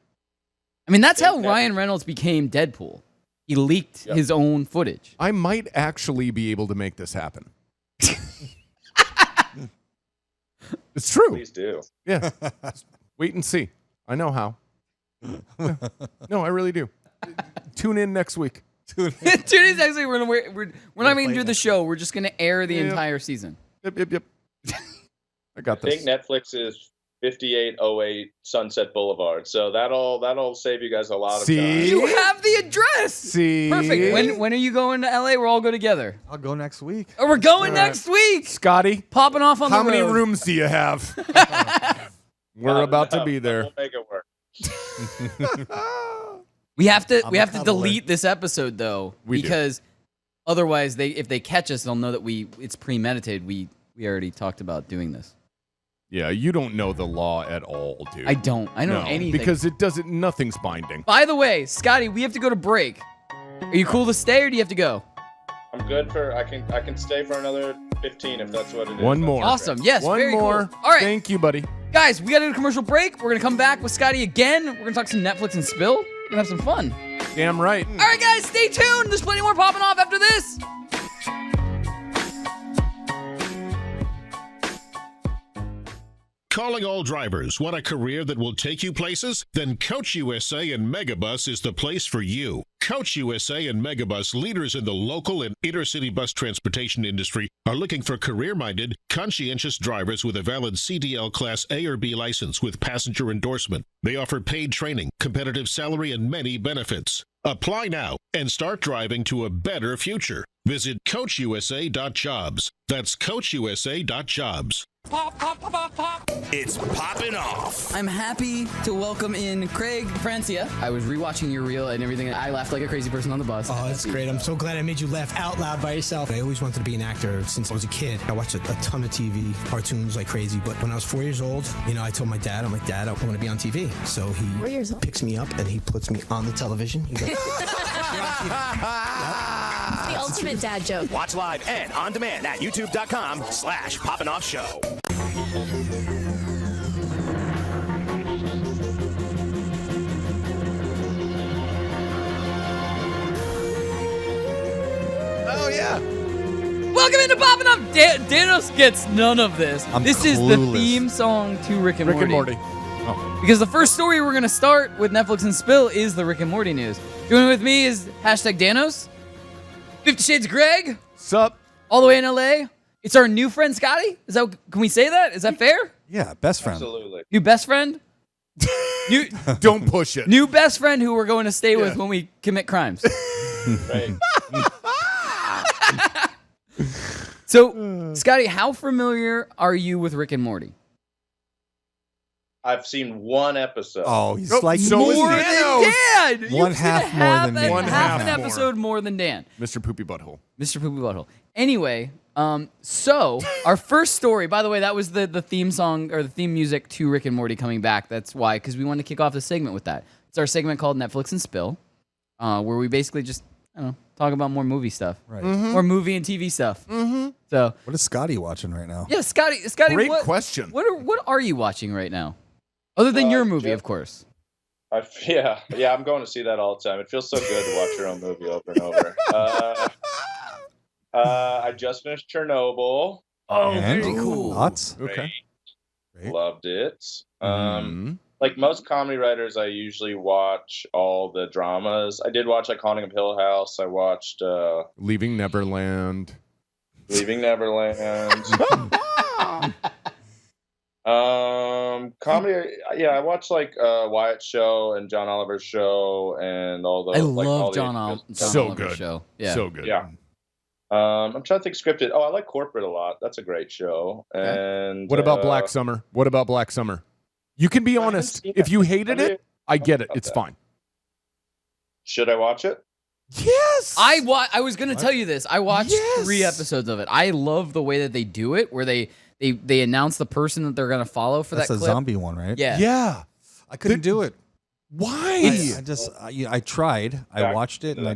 I mean, that's how Ryan Reynolds became Deadpool. He leaked his own footage. I might actually be able to make this happen. It's true. Please do. Yeah. Wait and see. I know how. No, I really do. Tune in next week. Tune in next week. We're not even gonna do the show. We're just gonna air the entire season. Yep. I got I this. think Netflix is 5808 Sunset Boulevard, so that'll save you guys a lot of time. You have the address. See, perfect. When are you going to LA? We'll all go together. I'll go next week. Oh, we're going next week. Scotty, popping off on how the road. many rooms do you have? We're about to be there. We'll make it work. We have to delete this episode though, because Otherwise, if they catch us, they'll know that it's premeditated. We already talked about doing this. Yeah, you don't know the law at all, dude. I don't know anything. Because nothing's binding. By the way, Scotty, we have to go to break. Are you cool to stay or do you have to go? I'm good I can stay for another 15 if that's what it is. One more. Awesome. Yes, One very more. cool. All right. Thank you, buddy. Guys, we got to do a commercial break. We're going to come back with Scotty again. We're going to talk some Netflix and Spill. We're going to have some fun. Damn right. All right, guys, stay tuned. There's plenty more popping off after this. Calling all drivers. Want a career that will take you places? Then Coach USA and Megabus is the place for you. Coach USA and Megabus, leaders in the local and intercity bus transportation industry, are looking for career-minded, conscientious drivers with a valid CDL Class A or B license with passenger endorsement. They offer paid training, competitive salary, and many benefits. Apply now and start driving to a better future. Visit CoachUSA.jobs. That's CoachUSA.jobs. Pop, pop, pop, pop, pop. It's Poppin' Off. I'm happy to welcome in Craig Francia. I was rewatching your reel and everything. I laughed like a crazy person on the bus. Oh, that's great. I'm so glad I made you laugh out loud by yourself. I always wanted to be an actor since I was a kid. I watched a ton of TV, cartoons like crazy. But when I was 4 years old, I told my dad, I'm like, Dad, I want to be on TV. So he picks me up and he puts me on the television. He goes, The ultimate dad joke. Watch live and on demand at youtube.com/Poppin' Off Show. Oh, yeah. Welcome into Poppin' Off. Danos gets none of this. This is the theme song to Rick and Morty. Oh. Because the first story we're going to start with Netflix and Spill is the Rick and Morty news. Doing it with me is #Danos. 50 Shades Greg. Sup? All the way in LA. It's our new friend Scotty. Can we say that? Is that fair? Yeah, best friend. Absolutely. New best friend? Don't push it. New best friend who we're going to stay with when we commit crimes. Right. So, Scotty, how familiar are you with Rick and Morty? I've seen one episode. Oh, he's More like than Dan. One half more than me. Half an episode more than Dan. Mr. Poopy Butthole. Mr. Poopy Butthole. Anyway, so our first story, by the way, that was the theme song or the theme music to Rick and Morty coming back. That's why, because we wanted to kick off the segment with that. It's our segment called Netflix and Spill, where we basically just, talk about more movie stuff. Right. More movie and TV stuff. So, what is Scotty watching right now? yeah, Scotty. Great question. What are you watching right now? Other than your movie, of course. Yeah, I'm going to see that all the time. It feels so good to watch your own movie over and over. I just finished Chernobyl. Oh, very cool. Thoughts? Okay. Great. Loved it. Like most comedy writers, I usually watch all the dramas. I did watch like Haunting of Hill House. I watched Leaving Neverland. Comedy. Yeah, I watched like Wyatt's show and John Oliver's show and all those. I like, all love the John HBO Oliver's show. Yeah. So good. Yeah. I'm trying to think scripted. Oh, I like Corporate a lot. That's a great show. And What about Black Summer? You can be honest. If you hated it, I get it. It's fine. Should I watch it? Yes. I was going to tell you this. I watched 3 episodes of it. I love the way that they do it, where they announce the person that they're going to follow for That's that a clip. zombie one, right? Yeah. Yeah. I couldn't do it. Why? I tried. I watched it and I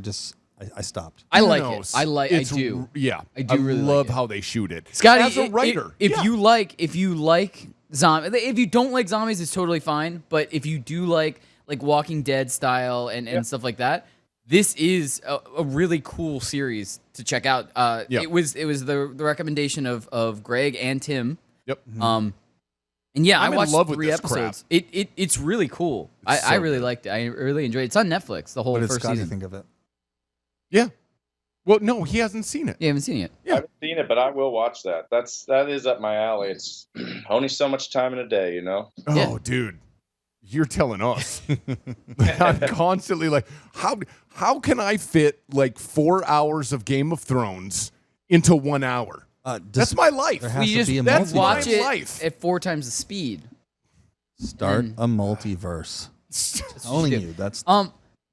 stopped. I like it. I do. Yeah. I do really love like it. how they shoot it. Scotty, as a writer. if you like zombies, if you don't like zombies, it's totally fine. But if you do like Walking Dead style and stuff like that, this is a really cool series to check out. It was the recommendation of Greg and Tim. Yep. And yeah, I I'm in watched love with 3 this episodes. It's really cool. I really liked it. I really enjoyed it. It's on Netflix. The whole What did first Scotty season. think of it? Yeah. Well, no, he hasn't seen it. You haven't seen it. I haven't seen it, but I will watch that. That is up my alley. It's only so much time in a day, you know? Oh, dude. You're telling us. I'm constantly like, how can I fit like 4 hours of Game of Thrones into 1 hour? That's my life. There has You to just be a watch multiverse. it life. at 4 times the speed. Start a multiverse. Telling you, that's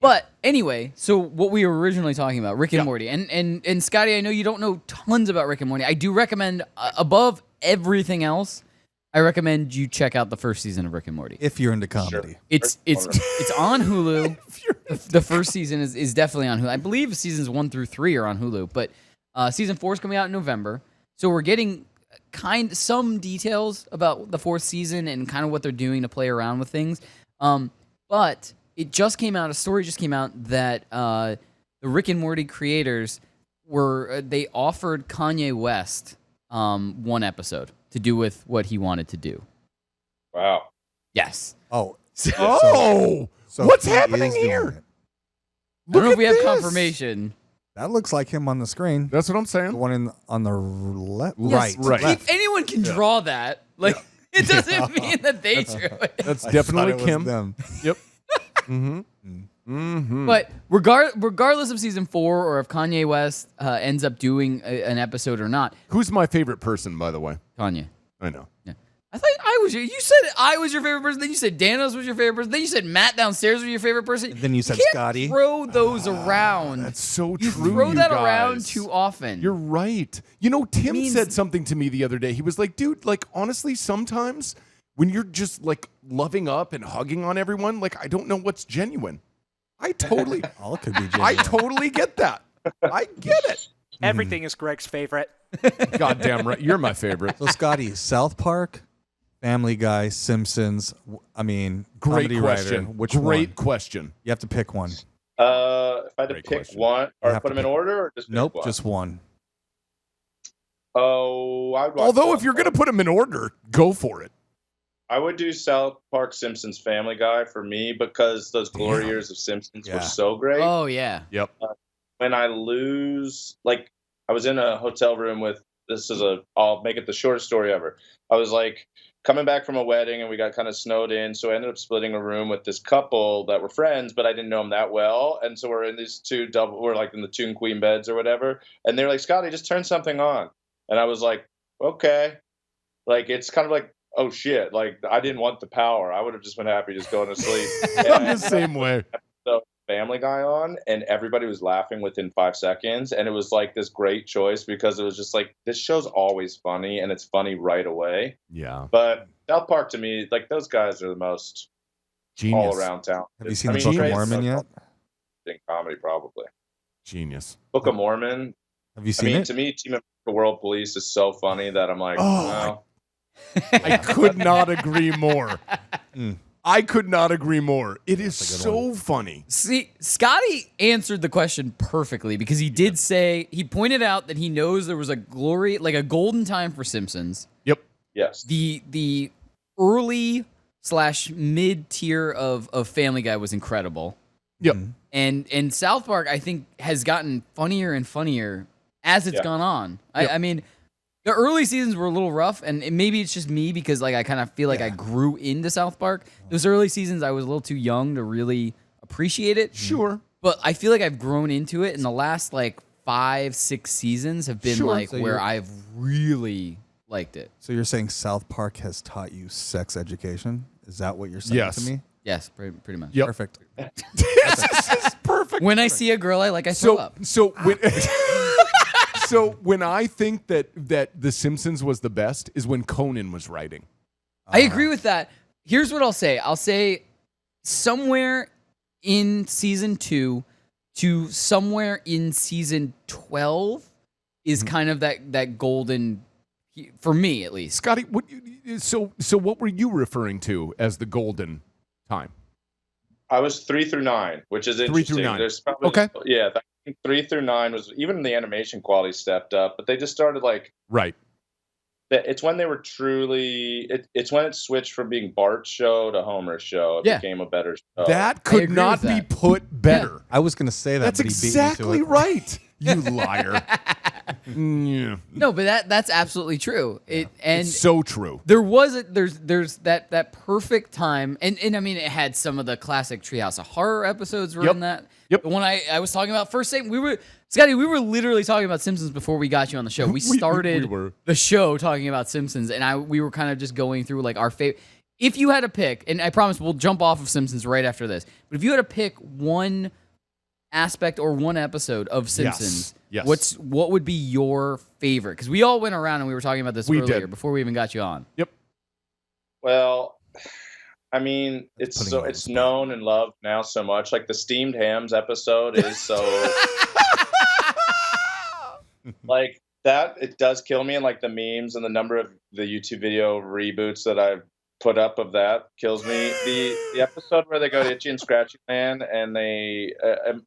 But anyway, so what we were originally talking about, Rick and Morty, and Scotty, I know you don't know tons about Rick and Morty. I do recommend, above everything else, I recommend you check out the first season of Rick and Morty. If you're into comedy. It's on Hulu. The first season is definitely on Hulu. I believe seasons 1 through 3 are on Hulu, but season 4 is coming out in November. So we're getting some details about the 4th season and kind of what they're doing to play around with things. But it just came out, a story just came out that the Rick and Morty creators they offered Kanye West one episode to do with what he wanted to do. Wow. Yes. Oh. So what's happening here? I don't know if we have confirmation. That looks like him on the screen. That's what I'm saying. The one on the left. Yes, Right. If anyone can draw that, it doesn't mean that they drew it. That's I definitely thought it was Kim. them. Yep. Mm-hmm. But regardless of season 4 or if Kanye West ends up doing an episode or not, Who's my favorite person, by the way? Kanye. I know. Yeah. I thought you said I was your favorite person. Then you said Danos was your favorite person. Then you said Matt downstairs was your favorite person. Then you said can't Scotty. Throw those around. That's so You true. throw that guys. around too often. You're right. You know, Tim said something to me the other day. He was like, dude, like, honestly, sometimes when you're just like loving up and hugging on everyone, like, I don't know what's genuine. I totally, All could be genuine. I totally get that. I get it. Everything is Greg's favorite. Goddamn right. You're my favorite. So, Scotty, South Park, Family Guy, Simpsons. I mean, Great comedy question. writer. Which Great one? question. You have to pick one. If I had to Great pick question. one, You or have put to them in pick- order, or just pick Nope, one? just one. Oh, I would watch Although, if South you're going to put them in order, go for it. I would do South Park, Simpsons, Family Guy for me because those glory years of Simpsons Yeah. were so great. Oh yeah. Yep. When I lose, like, I was in a hotel room with, I'll make it the shortest story ever. I was like coming back from a wedding and we got kind of snowed in. So I ended up splitting a room with this couple that were friends, but I didn't know them that well. And so we're in these we're like in the two queen beds or whatever. And they're like, Scotty, just turn something on. And I was like, okay. Like, it's kind of like, oh shit, like I didn't want the power. I would have just been happy just going to sleep. I'm the same way. The Family Guy on, and everybody was laughing within 5 seconds, and it was like this great choice because it was just like, this show's always funny, and it's funny right away. Yeah. But South Park to me, like, those guys are the most Genius. all around town. Have you seen the Book of Mormon yet? Comedy, probably. Genius. Book of Mormon. Have you seen it? To me, Team of the World Police is so funny that I'm like, Oh, I could not agree more. I could not agree more. It is so funny. See, Scotty answered the question perfectly because he did say, he pointed out that he knows there was a golden time for Simpsons. Yep. Yes. The early / mid tier of Family Guy was incredible. Yep. And South Park, I think, has gotten funnier and funnier as it's gone on. I mean, the early seasons were a little rough, and maybe it's just me because like I kind of feel like I grew into South Park. Those early seasons, I was a little too young to really appreciate it. Sure. But I feel like I've grown into it, and the last like 5-6 seasons have been like So where you're- I've really liked it. So you're saying South Park has taught you sex education? Is that what you're saying Yes. to me? Yes, pretty much. Yep. Perfect. This is perfect. When I see a girl I like, I throw up. So when so when I think that The Simpsons was the best is when Conan was writing. I agree with that. Here's what I'll say. I'll say somewhere in season 2 to somewhere in season 12 is kind of that golden, for me at least. Scotty, so what were you referring to as the golden time? I was 3 through 9, which is 3 interesting. through 9. There's probably, Okay. Yeah, I think 3 through 9 was, even the animation quality stepped up, but they just started like, Right. it's when they were truly, it's when it switched from being Bart's show to Homer's show. It became a better show. That could not be put better. I was going to say that. That's but he beat me to exactly it. right. You liar. Yeah. No, but that's absolutely true. It's so true. There's that perfect time, and I mean, it had some of the classic Treehouse of Horror episodes were in that. Yep. The one I was talking about first, we were literally talking about Simpsons before we got you on the show. We started we were. the show talking about Simpsons, and we were kind of just going through like our favorite. if you had to pick, and I promise we'll jump off of Simpsons right after this, but if you had to pick one aspect or one episode of Simpsons, Yes. what would be your favorite? Because we all went around and we were talking about this earlier before we even got you on. Yep. Well, I mean, it's known and loved now so much. Like the steamed hams episode is so like that. It does kill me, and like the memes and the number of the YouTube video reboots that I've put up of that kills me. The episode where they go to Itchy and Scratchy Man, and they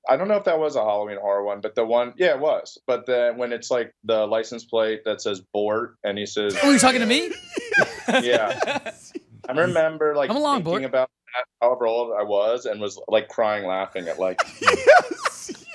I don't know if that was a Halloween horror one, but the one, yeah, it was. But then when it's like the license plate that says Bort, and he says, "Oh, you're talking to me?" Yeah. I remember like thinking about that, however old I was, and was like crying laughing at like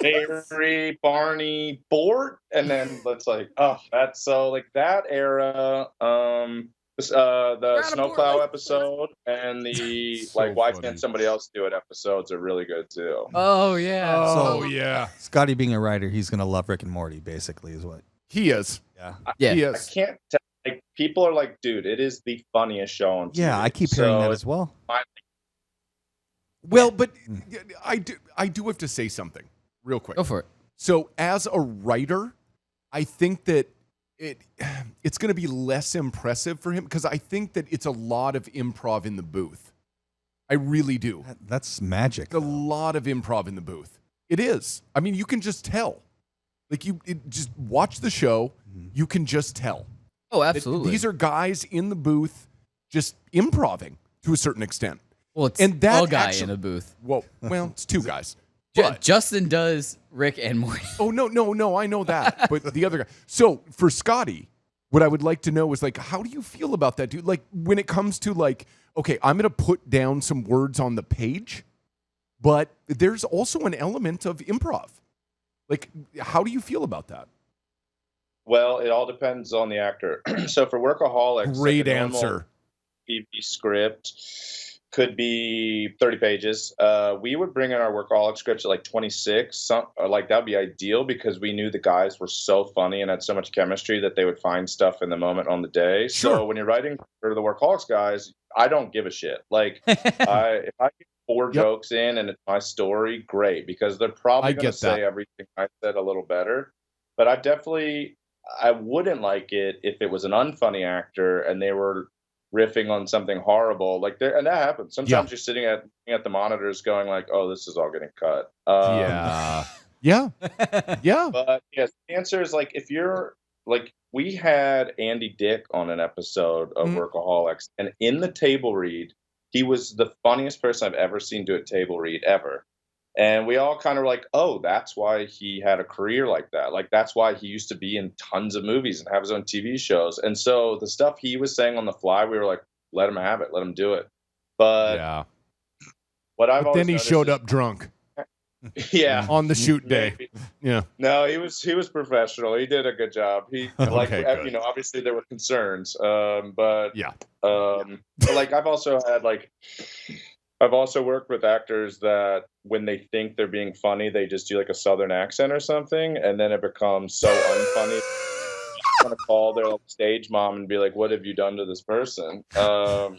Harry, Barney, Bort, and then it's like, oh, that's so like that era. The snowplow episode and the like why can't somebody else do it episodes are really good too. Oh yeah. Oh yeah. Scotty being a writer, he's gonna love Rick and Morty. Basically, is what he is. Yeah. He I is. can't tell. Like people are like, dude, it is the funniest show on TV. Yeah, I keep hearing that as well. Well, but I do have to say something real quick. Go for it. So as a writer, I think that it's going to be less impressive for him because I think that it's a lot of improv in the booth. I really do. That's magic. A lot of improv in the booth. It is. I mean, you can just tell. Like just watch the show, you can just tell. Oh, absolutely. These are guys in the booth just improving to a certain extent. Well, it's and that a guy in a booth. Well, it's two guys. Justin does Rick and Morty. Oh, no, I know that. But the other guy. So for Scotty, what I would like to know is like, how do you feel about that, dude? Like when it comes to like, okay, I'm going to put down some words on the page, but there's also an element of improv. Like, how do you feel about that? Well, it all depends on the actor. So for Workaholics, great like a normal answer. TV script could be 30 pages. We would bring in our Workaholic scripts at like 26. Like that would be ideal because we knew the guys were so funny and had so much chemistry that they would find stuff in the moment on the day. Sure. So when you're writing for the Workaholics guys, I don't give a shit. Like if I get 4 jokes in and it's my story, great, because they're probably going to say everything I said a little better. But I wouldn't like it if it was an unfunny actor and they were riffing on something horrible. Like and that happens. Sometimes you're sitting at the monitors going like, oh, this is all getting cut. Yeah. But yes, the answer is like, if you're like, we had Andy Dick on an episode of Workaholics, and in the table read, he was the funniest person I've ever seen do a table read ever. And we all kind of were like, oh, that's why he had a career like that. Like, that's why he used to be in tons of movies and have his own TV shows. And so the stuff he was saying on the fly, we were like, let him have it. Let him do it. But what I've always then he showed up drunk. Yeah. On the shoot day. Yeah. No, he was professional. He did a good job. He good. Obviously there were concerns. But like I've also worked with actors that when they think they're being funny, they just do like a Southern accent or something, and then it becomes so unfunny. I'm gonna call their like, stage mom and be like, "What have you done to this person?" So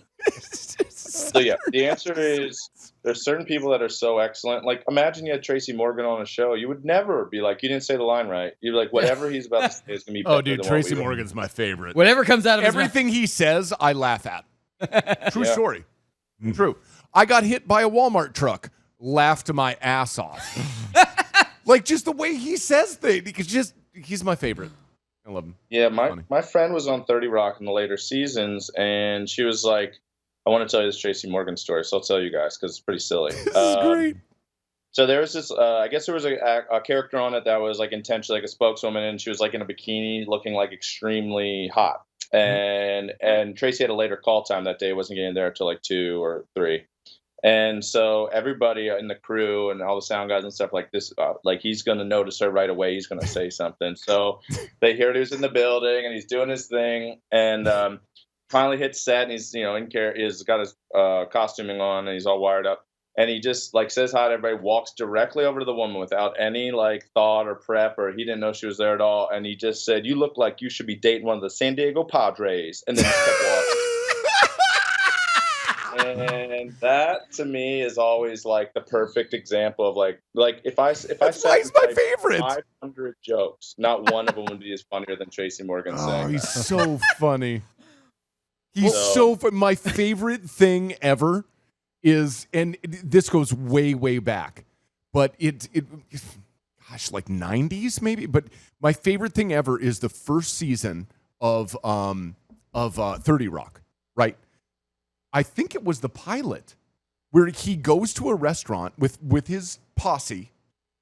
yeah, the answer is there's certain people that are so excellent. Like imagine you had Tracy Morgan on a show, you would never be like, "You didn't say the line right." You're like, whatever he's about to say is gonna be. Oh, dude, Tracy Morgan's my favorite. Whatever comes out of everything he says, I laugh at. True story. Mm-hmm. True. I got hit by a Walmart truck. Laughed my ass off. Like just the way he says things. He's my favorite. I love him. Yeah, my friend was on 30 Rock in the later seasons, and she was like, I want to tell you this Tracy Morgan story, so I'll tell you guys because it's pretty silly. This is great. So there was this, I guess there was a character on it that was like intentionally like a spokeswoman, and she was like in a bikini looking like extremely hot. And Tracy had a later call time that day, wasn't getting there until like 2 or 3. And so everybody in the crew and all the sound guys and stuff like this, like he's going to notice her right away. He's going to say something. So they hear he was in the building and he's doing his thing, and finally hits set, and he's he's got his costuming on and he's all wired up, and he just like says hi to everybody, walks directly over to the woman without any like thought or prep, or he didn't know she was there at all, and he just said, "You look like you should be dating one of the San Diego Padres," and then he kept walking. And that to me is always like the perfect example of like if I That's said why he's my favorite. 500 jokes, not one of them would be as funnier than Tracy Morgan saying. Oh, he's that. so funny. He's so fun. My favorite thing ever is, and this goes way, way back, but gosh, like 90s maybe. But my favorite thing ever is the first season of 30 Rock, right? I think it was the pilot where he goes to a restaurant with his posse,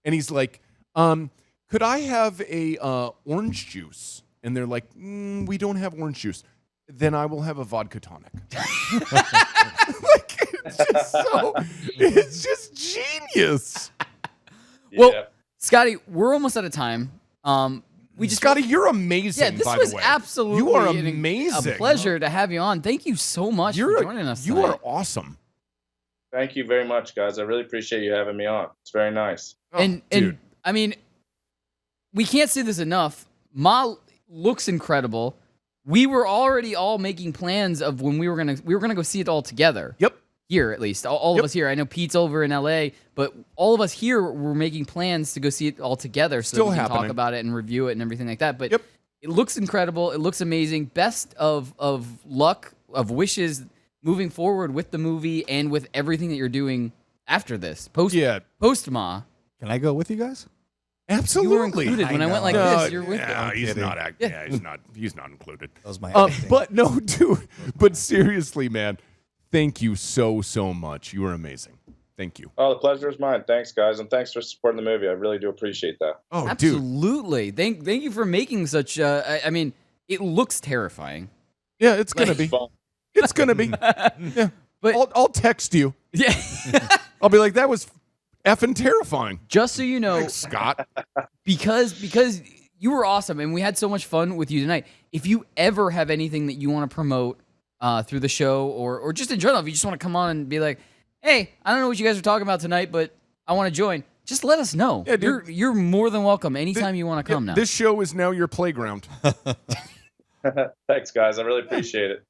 and he's like, could I have a orange juice? And they're like, we don't have orange juice. Then I will have a vodka tonic. Like, it's just genius. Well, Scotty, we're almost out of time. Scotty, you're amazing. Yeah, this by was the way. absolutely you are amazing. a pleasure to have you on. Thank you so much for joining us You tonight. are awesome. Thank you very much, guys. I really appreciate you having me on. It's very nice. And I mean, we can't say this enough. Ma looks incredible. We were already all making plans of when we were gonna go see it all together. Yep. Here, at least. All of us here. I know Pete's over in LA, but all of us here were making plans to go see it all together so that we can talk about it and review it and everything like that. But it looks incredible. It looks amazing. Best of luck, of wishes moving forward with the movie and with everything that you're doing after this. Post Ma. Can I go with you guys? Absolutely. You were included when I went like this. You're with No, it. he's not. He's not included. That was my But no, dude. But seriously, man, thank you so much. You were amazing. Thank you. Oh, the pleasure is mine. Thanks, guys, and thanks for supporting the movie. I really do appreciate that. Oh, absolutely. Thank you for making such. I mean, it looks terrifying. Yeah, it's gonna be. It's gonna be. Yeah, but I'll text you. Yeah, I'll be like, that was effing terrifying. Just so you know, thanks, Scott, because you were awesome and we had so much fun with you tonight. If you ever have anything that you want to promote through the show or just in general, if you just want to come on and be like, hey, I don't know what you guys are talking about tonight, but I want to join, just let us know. Yeah, you're more than welcome anytime you want to come now. This show is now your playground. Thanks, guys. I really appreciate it.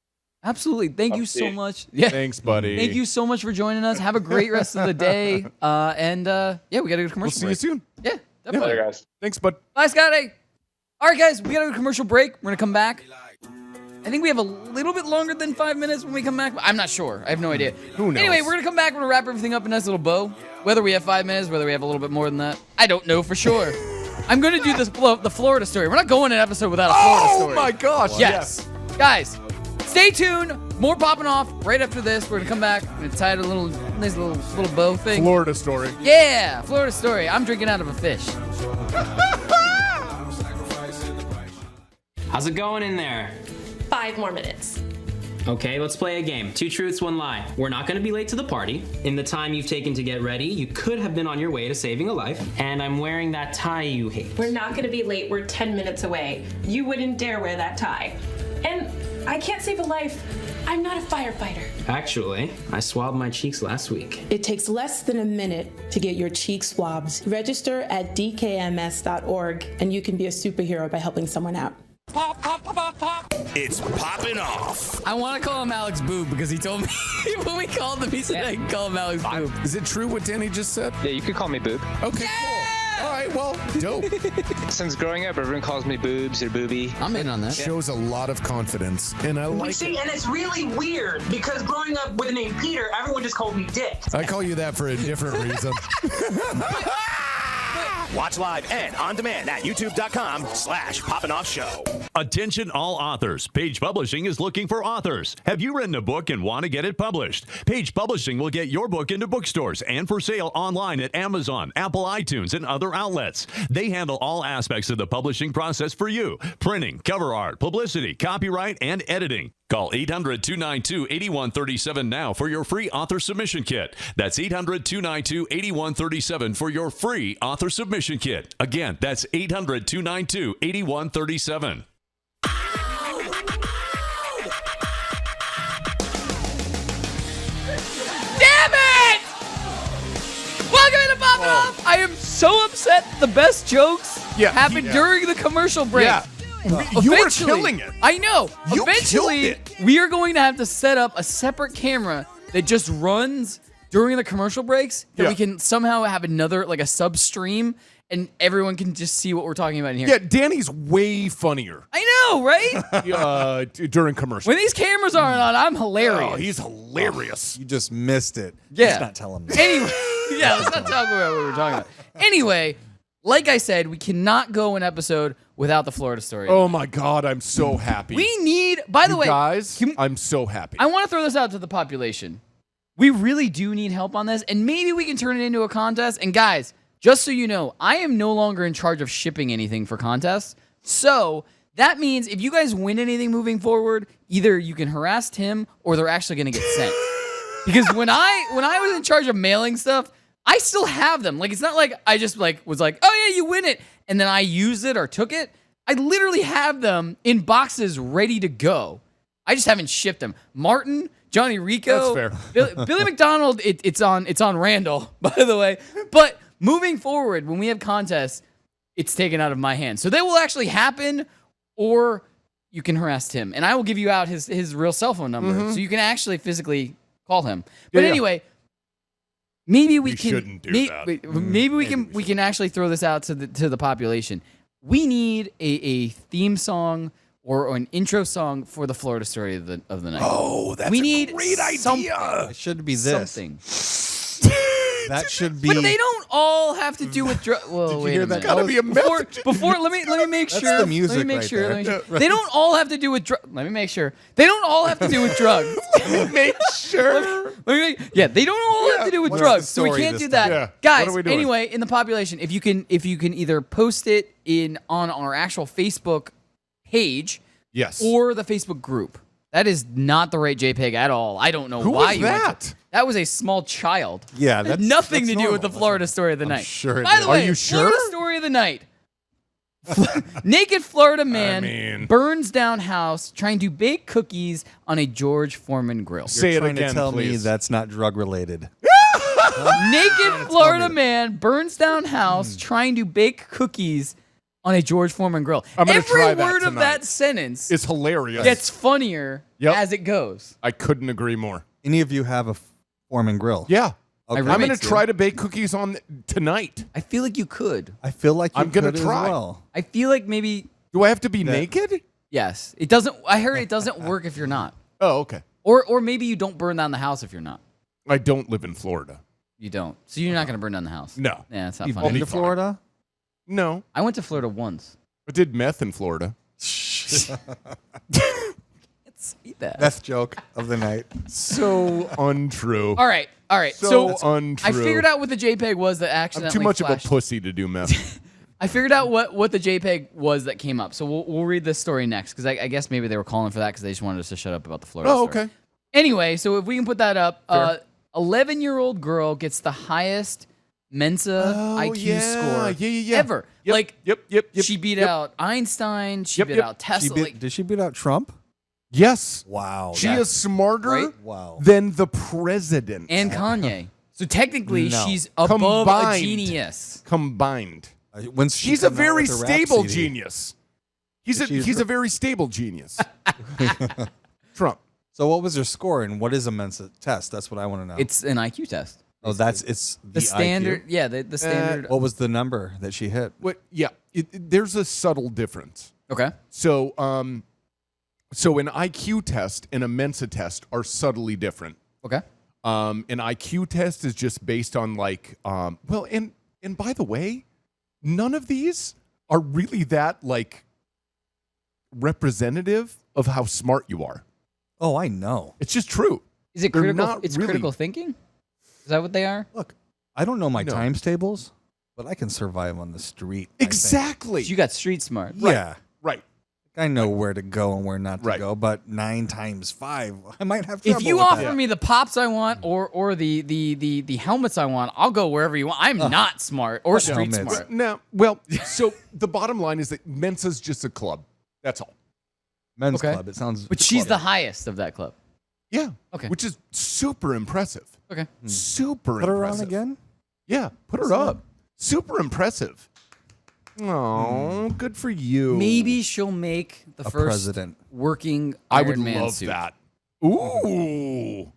Absolutely. Thank you so much. Yeah. Thanks, buddy. Thank you so much for joining us. Have a great rest of the day. We got to go to commercial We'll see break. you soon. Yeah, definitely. Later, guys. Thanks, bud. Bye, Scotty. All right, guys, we got to go to commercial break. We're going to come back. I think we have a little bit longer than 5 minutes when we come back. I'm not sure. I have no idea. Who knows? Anyway, we're going to come back. We're going to wrap everything up in a nice little bow. Whether we have 5 minutes, whether we have a little bit more than that, I don't know for sure. I'm going to do the Florida story. We're not going an episode without a Florida story. Oh, my gosh. Yes. Guys, stay tuned. More popping off right after this. We're going to come back. We're going to tie it a nice little bow thing. Florida story. Yeah, Florida story. I'm drinking out of a fish. How's it going in there? 5 more minutes. Okay, let's play a game. 2 truths, 1 lie. We're not going to be late to the party. In the time you've taken to get ready, you could have been on your way to saving a life. And I'm wearing that tie you hate. We're not going to be late. We're 10 minutes away. You wouldn't dare wear that tie. And I can't save a life. I'm not a firefighter. Actually, I swabbed my cheeks last week. It takes less than a minute to get your cheek swabs. Register at dkms.org and you can be a superhero by helping someone out. Pop, pop, pop, pop. It's Poppin' Off. I want to call him Alex Boob because he told me when we called him, he said I can call him Alex Boob. Is it true what Danny just said? Yeah, you could call me Boob. Okay, cool. All right, well, dope. Since growing up, everyone calls me Boobs or Booby. I'm in on that. Shows a lot of confidence, and I like it. And it's really weird because growing up with the name Peter, everyone just called me Dick. I call you that for a different reason. Watch live and on demand at youtube.com/Poppin' Off Show. Attention all authors. Page Publishing is looking for authors. Have you written a book and want to get it published? Page Publishing will get your book into bookstores and for sale online at Amazon, Apple iTunes, and other outlets. They handle all aspects of the publishing process for you. Printing, cover art, publicity, copyright, and editing. Call 800-292-8137 now for your free author submission kit. That's 800-292-8137 for your free author submission kit. Again, that's 800-292-8137. Damn it! Welcome to Poppin' Off. I am so upset. The best jokes happened during the commercial break. Yeah. You were killing it. I know. You Eventually, killed it. we are going to have to set up a separate camera that just runs during the commercial breaks that Yeah. we can somehow have another, like a sub stream, and everyone can just see what we're talking about in here. Yeah, Danny's way funnier I know, right? during commercials. When these cameras aren't on, I'm hilarious. Oh, he's hilarious. You just missed it. Yeah. Let's not tell him that. Anyway, yeah, let's not talk about what we were talking about. Anyway, like I said, we cannot go an episode without the Florida story. Oh my God, I'm so happy. We need, by the You way, guys, I'm so happy. I want to throw this out to the population. We really do need help on this, and maybe we can turn it into a contest. And guys, just so you know, I am no longer in charge of shipping anything for contests. So that means if you guys win anything moving forward, either you can harass Tim or they're actually going to get sent. Because when I was in charge of mailing stuff, I still have them. Like, it's not like I just was like, oh yeah, you win it, and then I used it or took it. I literally have them in boxes ready to go. I just haven't shipped them. Martin, Johnny Rico, That's fair. Billy McDonald. It's on Randall, by the way. But moving forward, when we have contests, it's taken out of my hands. So they will actually happen, or you can harass Tim, and I will give you out his real cell phone number, so you can actually physically call him. But Yeah. anyway, maybe we can. shouldn't do that. Maybe we can actually throw this out to the population. We need a theme song or an intro song for the Florida story of the night. Oh, that's we a need great something. idea. It should be this. Something. That should be. But they don't all have to do with drugs. Well, wait hear a that? minute. Gotta be a message. Before let me make That's sure. the music let me make right sure. there. Let me make sure. Yeah, They don't all have to do with drugs. Let me make sure. They don't all have to do with drugs. Make sure. Yeah, they don't all have to do with What's drugs. the So we story can't this do that. time? Yeah. Guys, What are we doing? anyway, in the population, if you can either post it on our actual Facebook page Yes. or the Facebook group. That is not the right JPEG at all. I don't know Who why was you went that? to- That was a small child. Yeah, It had that's nothing that's to do with the normal. Florida story of the night. sure it By did. the way, Are you Florida sure? story of the night. Naked Florida man mean- burns down house trying to bake cookies on a George Foreman grill. Say it Trying again, to tell me please. that's not drug related. Naked Florida man burns down house trying to bake cookies on a George Foreman grill. I'm gonna Every try that word of tonight. that sentence It's hilarious. gets funnier Yep. as it goes. I couldn't agree more. Any of you have a Foreman grill? Yeah. Okay. My I'm going to roommates do. try to bake cookies on tonight. I feel like you could. I feel like you I'm gonna could try. as well. I feel like maybe Do I have to be naked? yes. It doesn't. I heard it doesn't work if you're not. Oh, okay. Or maybe you don't burn down the house if you're not. I don't live in Florida. You don't. So you're not going to burn down the house. No. Yeah, that's not You've funny. been to fine. Florida? No. I went to Florida once. I did meth in Florida. Let's eat that. Best joke of the night. So untrue. All right. So So untrue. I figured out what the JPEG was that I'm accidentally too much flashed. of a pussy to do meth. I figured out what the JPEG was that came up. So we'll read this story next because I guess maybe they were calling for that because they just wanted us to shut up about the Florida Oh, story. okay. Anyway, so if we can put that up, Fair. 11-year-old girl gets the highest Mensa IQ score ever. Yep, Like, yep. she beat yep. out Einstein. She Yep, beat yep. out Tesla. Did she beat out Trump? Yes. Wow. She is smarter Right? Wow. than the president. and Kanye. So technically, No. she's above Combined. a genius. Combined. When's she She's a coming out very with her rap stable CD? genius. He's She's a very stable genius. Trump. So what was her score and what is a Mensa test? That's what I want to know. It's an IQ test. oh, it's The standard, IQ? yeah, the standard. What was the number that she hit? What? Yeah. There's a subtle difference. Okay. So, so an IQ test and a Mensa test are subtly different. Okay. An IQ test is just based on like, well, and by the way, none of these are really that like representative of how smart you are. Oh, I know. It's just true. Is it They're critical? not It's really- critical thinking. Is that what they are? Look, I don't know my No. times tables, but I can survive on the street. I think. Exactly. You got street smart. Yeah. Right. I know where to go and where not to Right. go, but 9 times 5, I might have If trouble you with offer that. me the pops I want or the helmets I want, I'll go wherever you want. I'm not smart or street helmets. smart. No. Well, so the bottom line is that Mensa's just a club. That's all. Men's Okay. club, it sounds But she's the highest of that club. Yeah. Okay. Which is super impressive. Okay. Super Put her on impressive. again? Yeah. Put her What's up. Super impressive. Oh, good for you. Maybe she'll make the A first president. working I Iron would Man love suit. that. Ooh.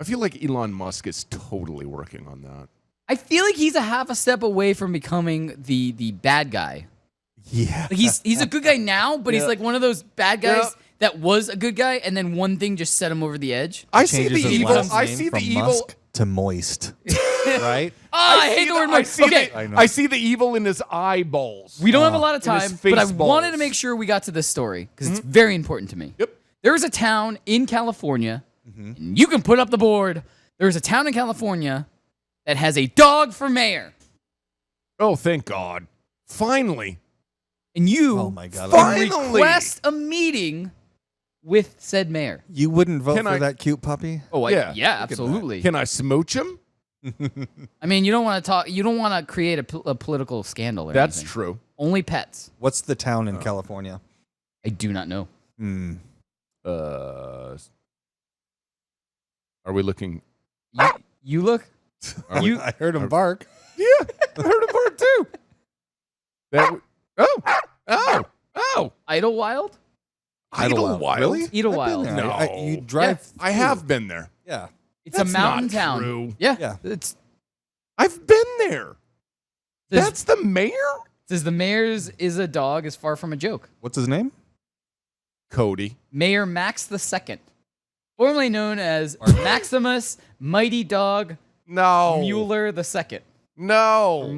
I feel like Elon Musk is totally working on that. I feel like he's a half a step away from becoming the bad guy. Yeah. Like he's a good guy now, but he's like one of those bad guys that was a good guy, and then one thing just set him over the edge. I see the evil. I see the evil Musk to moist. Right? I hate the word moist. Okay. I see the evil in his eyeballs. We don't have a lot of In his time, face but I balls. wanted to make sure we got to this story because it's very important to me. Yep. There is a town in California, and you can put up the board. There's a town in California that has a dog for mayor. Oh, thank God. Finally. And you Oh my God. Finally. request a meeting with said mayor. You wouldn't vote Can for I- that cute puppy? Oh, Yeah. yeah, Look at that. absolutely. Can I smooch him? I mean, you don't want to talk. You don't want to create a political scandal. Or That's anything. true. Only pets. What's the town in California? I do not know. Are we looking? You look. I heard him bark. Yeah, I heard him bark too. Idlewild. Idlewild. Really? Idlewild. I've been there. No. You drive. I have been there. Yeah. It's That's a mountain not town. true. Yeah. Yeah. It's I've been there. Says- That's the mayor? says the mayor's is a dog is far from a joke. What's his name? Cody. Mayor Max II, formerly known as Maximus Mighty Dog No. Mueller II. No. Or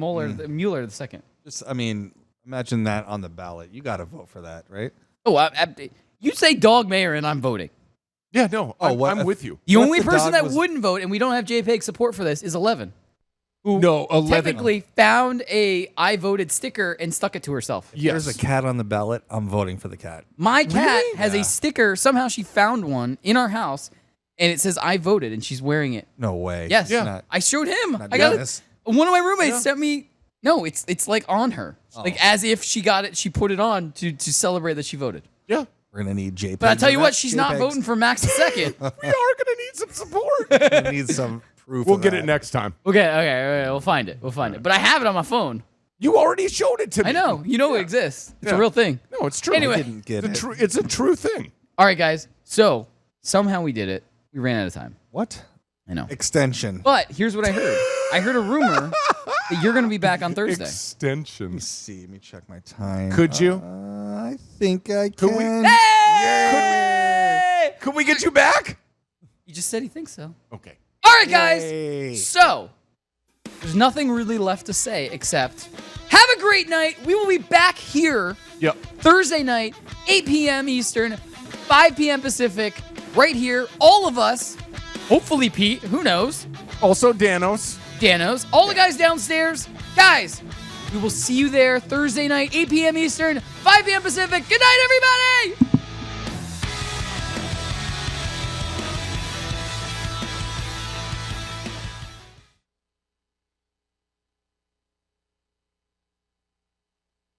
Mueller II. Just, I mean, imagine that on the ballot. You got to vote for that, right? Oh, you say dog mayor and I'm voting. Yeah, no. Oh, what I'm if- with you. The What if only the person dog that was- wouldn't vote, and we don't have JPEG support for this, is 11. Who No, 11. technically found a I voted sticker and stuck it to herself. If there's a cat on the ballot, I'm voting for the cat. My cat Really? has Yeah. a sticker. Somehow she found one in our house, and it says I voted, and she's wearing it. No way. Yes, Not- I showed him. not I got Dennis. it. One of my roommates sent me. No, it's like on her, like as if she got it. She put it on to celebrate that she voted. Yeah. We're going to need JPEGs. But I tell you of what, that. she's not JPEGs. voting for Max II. We are going to need some support. We need some proof. We'll of get that. it next time. Okay, we'll find it. We'll find it. But I have it on my phone. You already showed it to me. I know. You know it exists. It's Yeah. a real thing. No, it's true. Anyway. I didn't get it. It's a true thing. All right, guys. So somehow we did it. We ran out of time. What? I know. Extension. But here's what I heard. I heard a rumor that you're going to be back on Thursday. Let me Extension. see. Let me check my time. Could you? I think I Could can. we? Hey! Could we get you back? He just said he thinks so. Okay. All right, guys. Yay. So there's nothing really left to say except have a great night. We will be back here Yep. Thursday night, 8 p.m. Eastern, 5 p.m. Pacific, right here. All of us. Hopefully, Pete. Who knows? Also, Danos. All the guys downstairs. Guys, we will see you there Thursday night, 8 p.m. Eastern, 5 p.m. Pacific. Good night, everybody!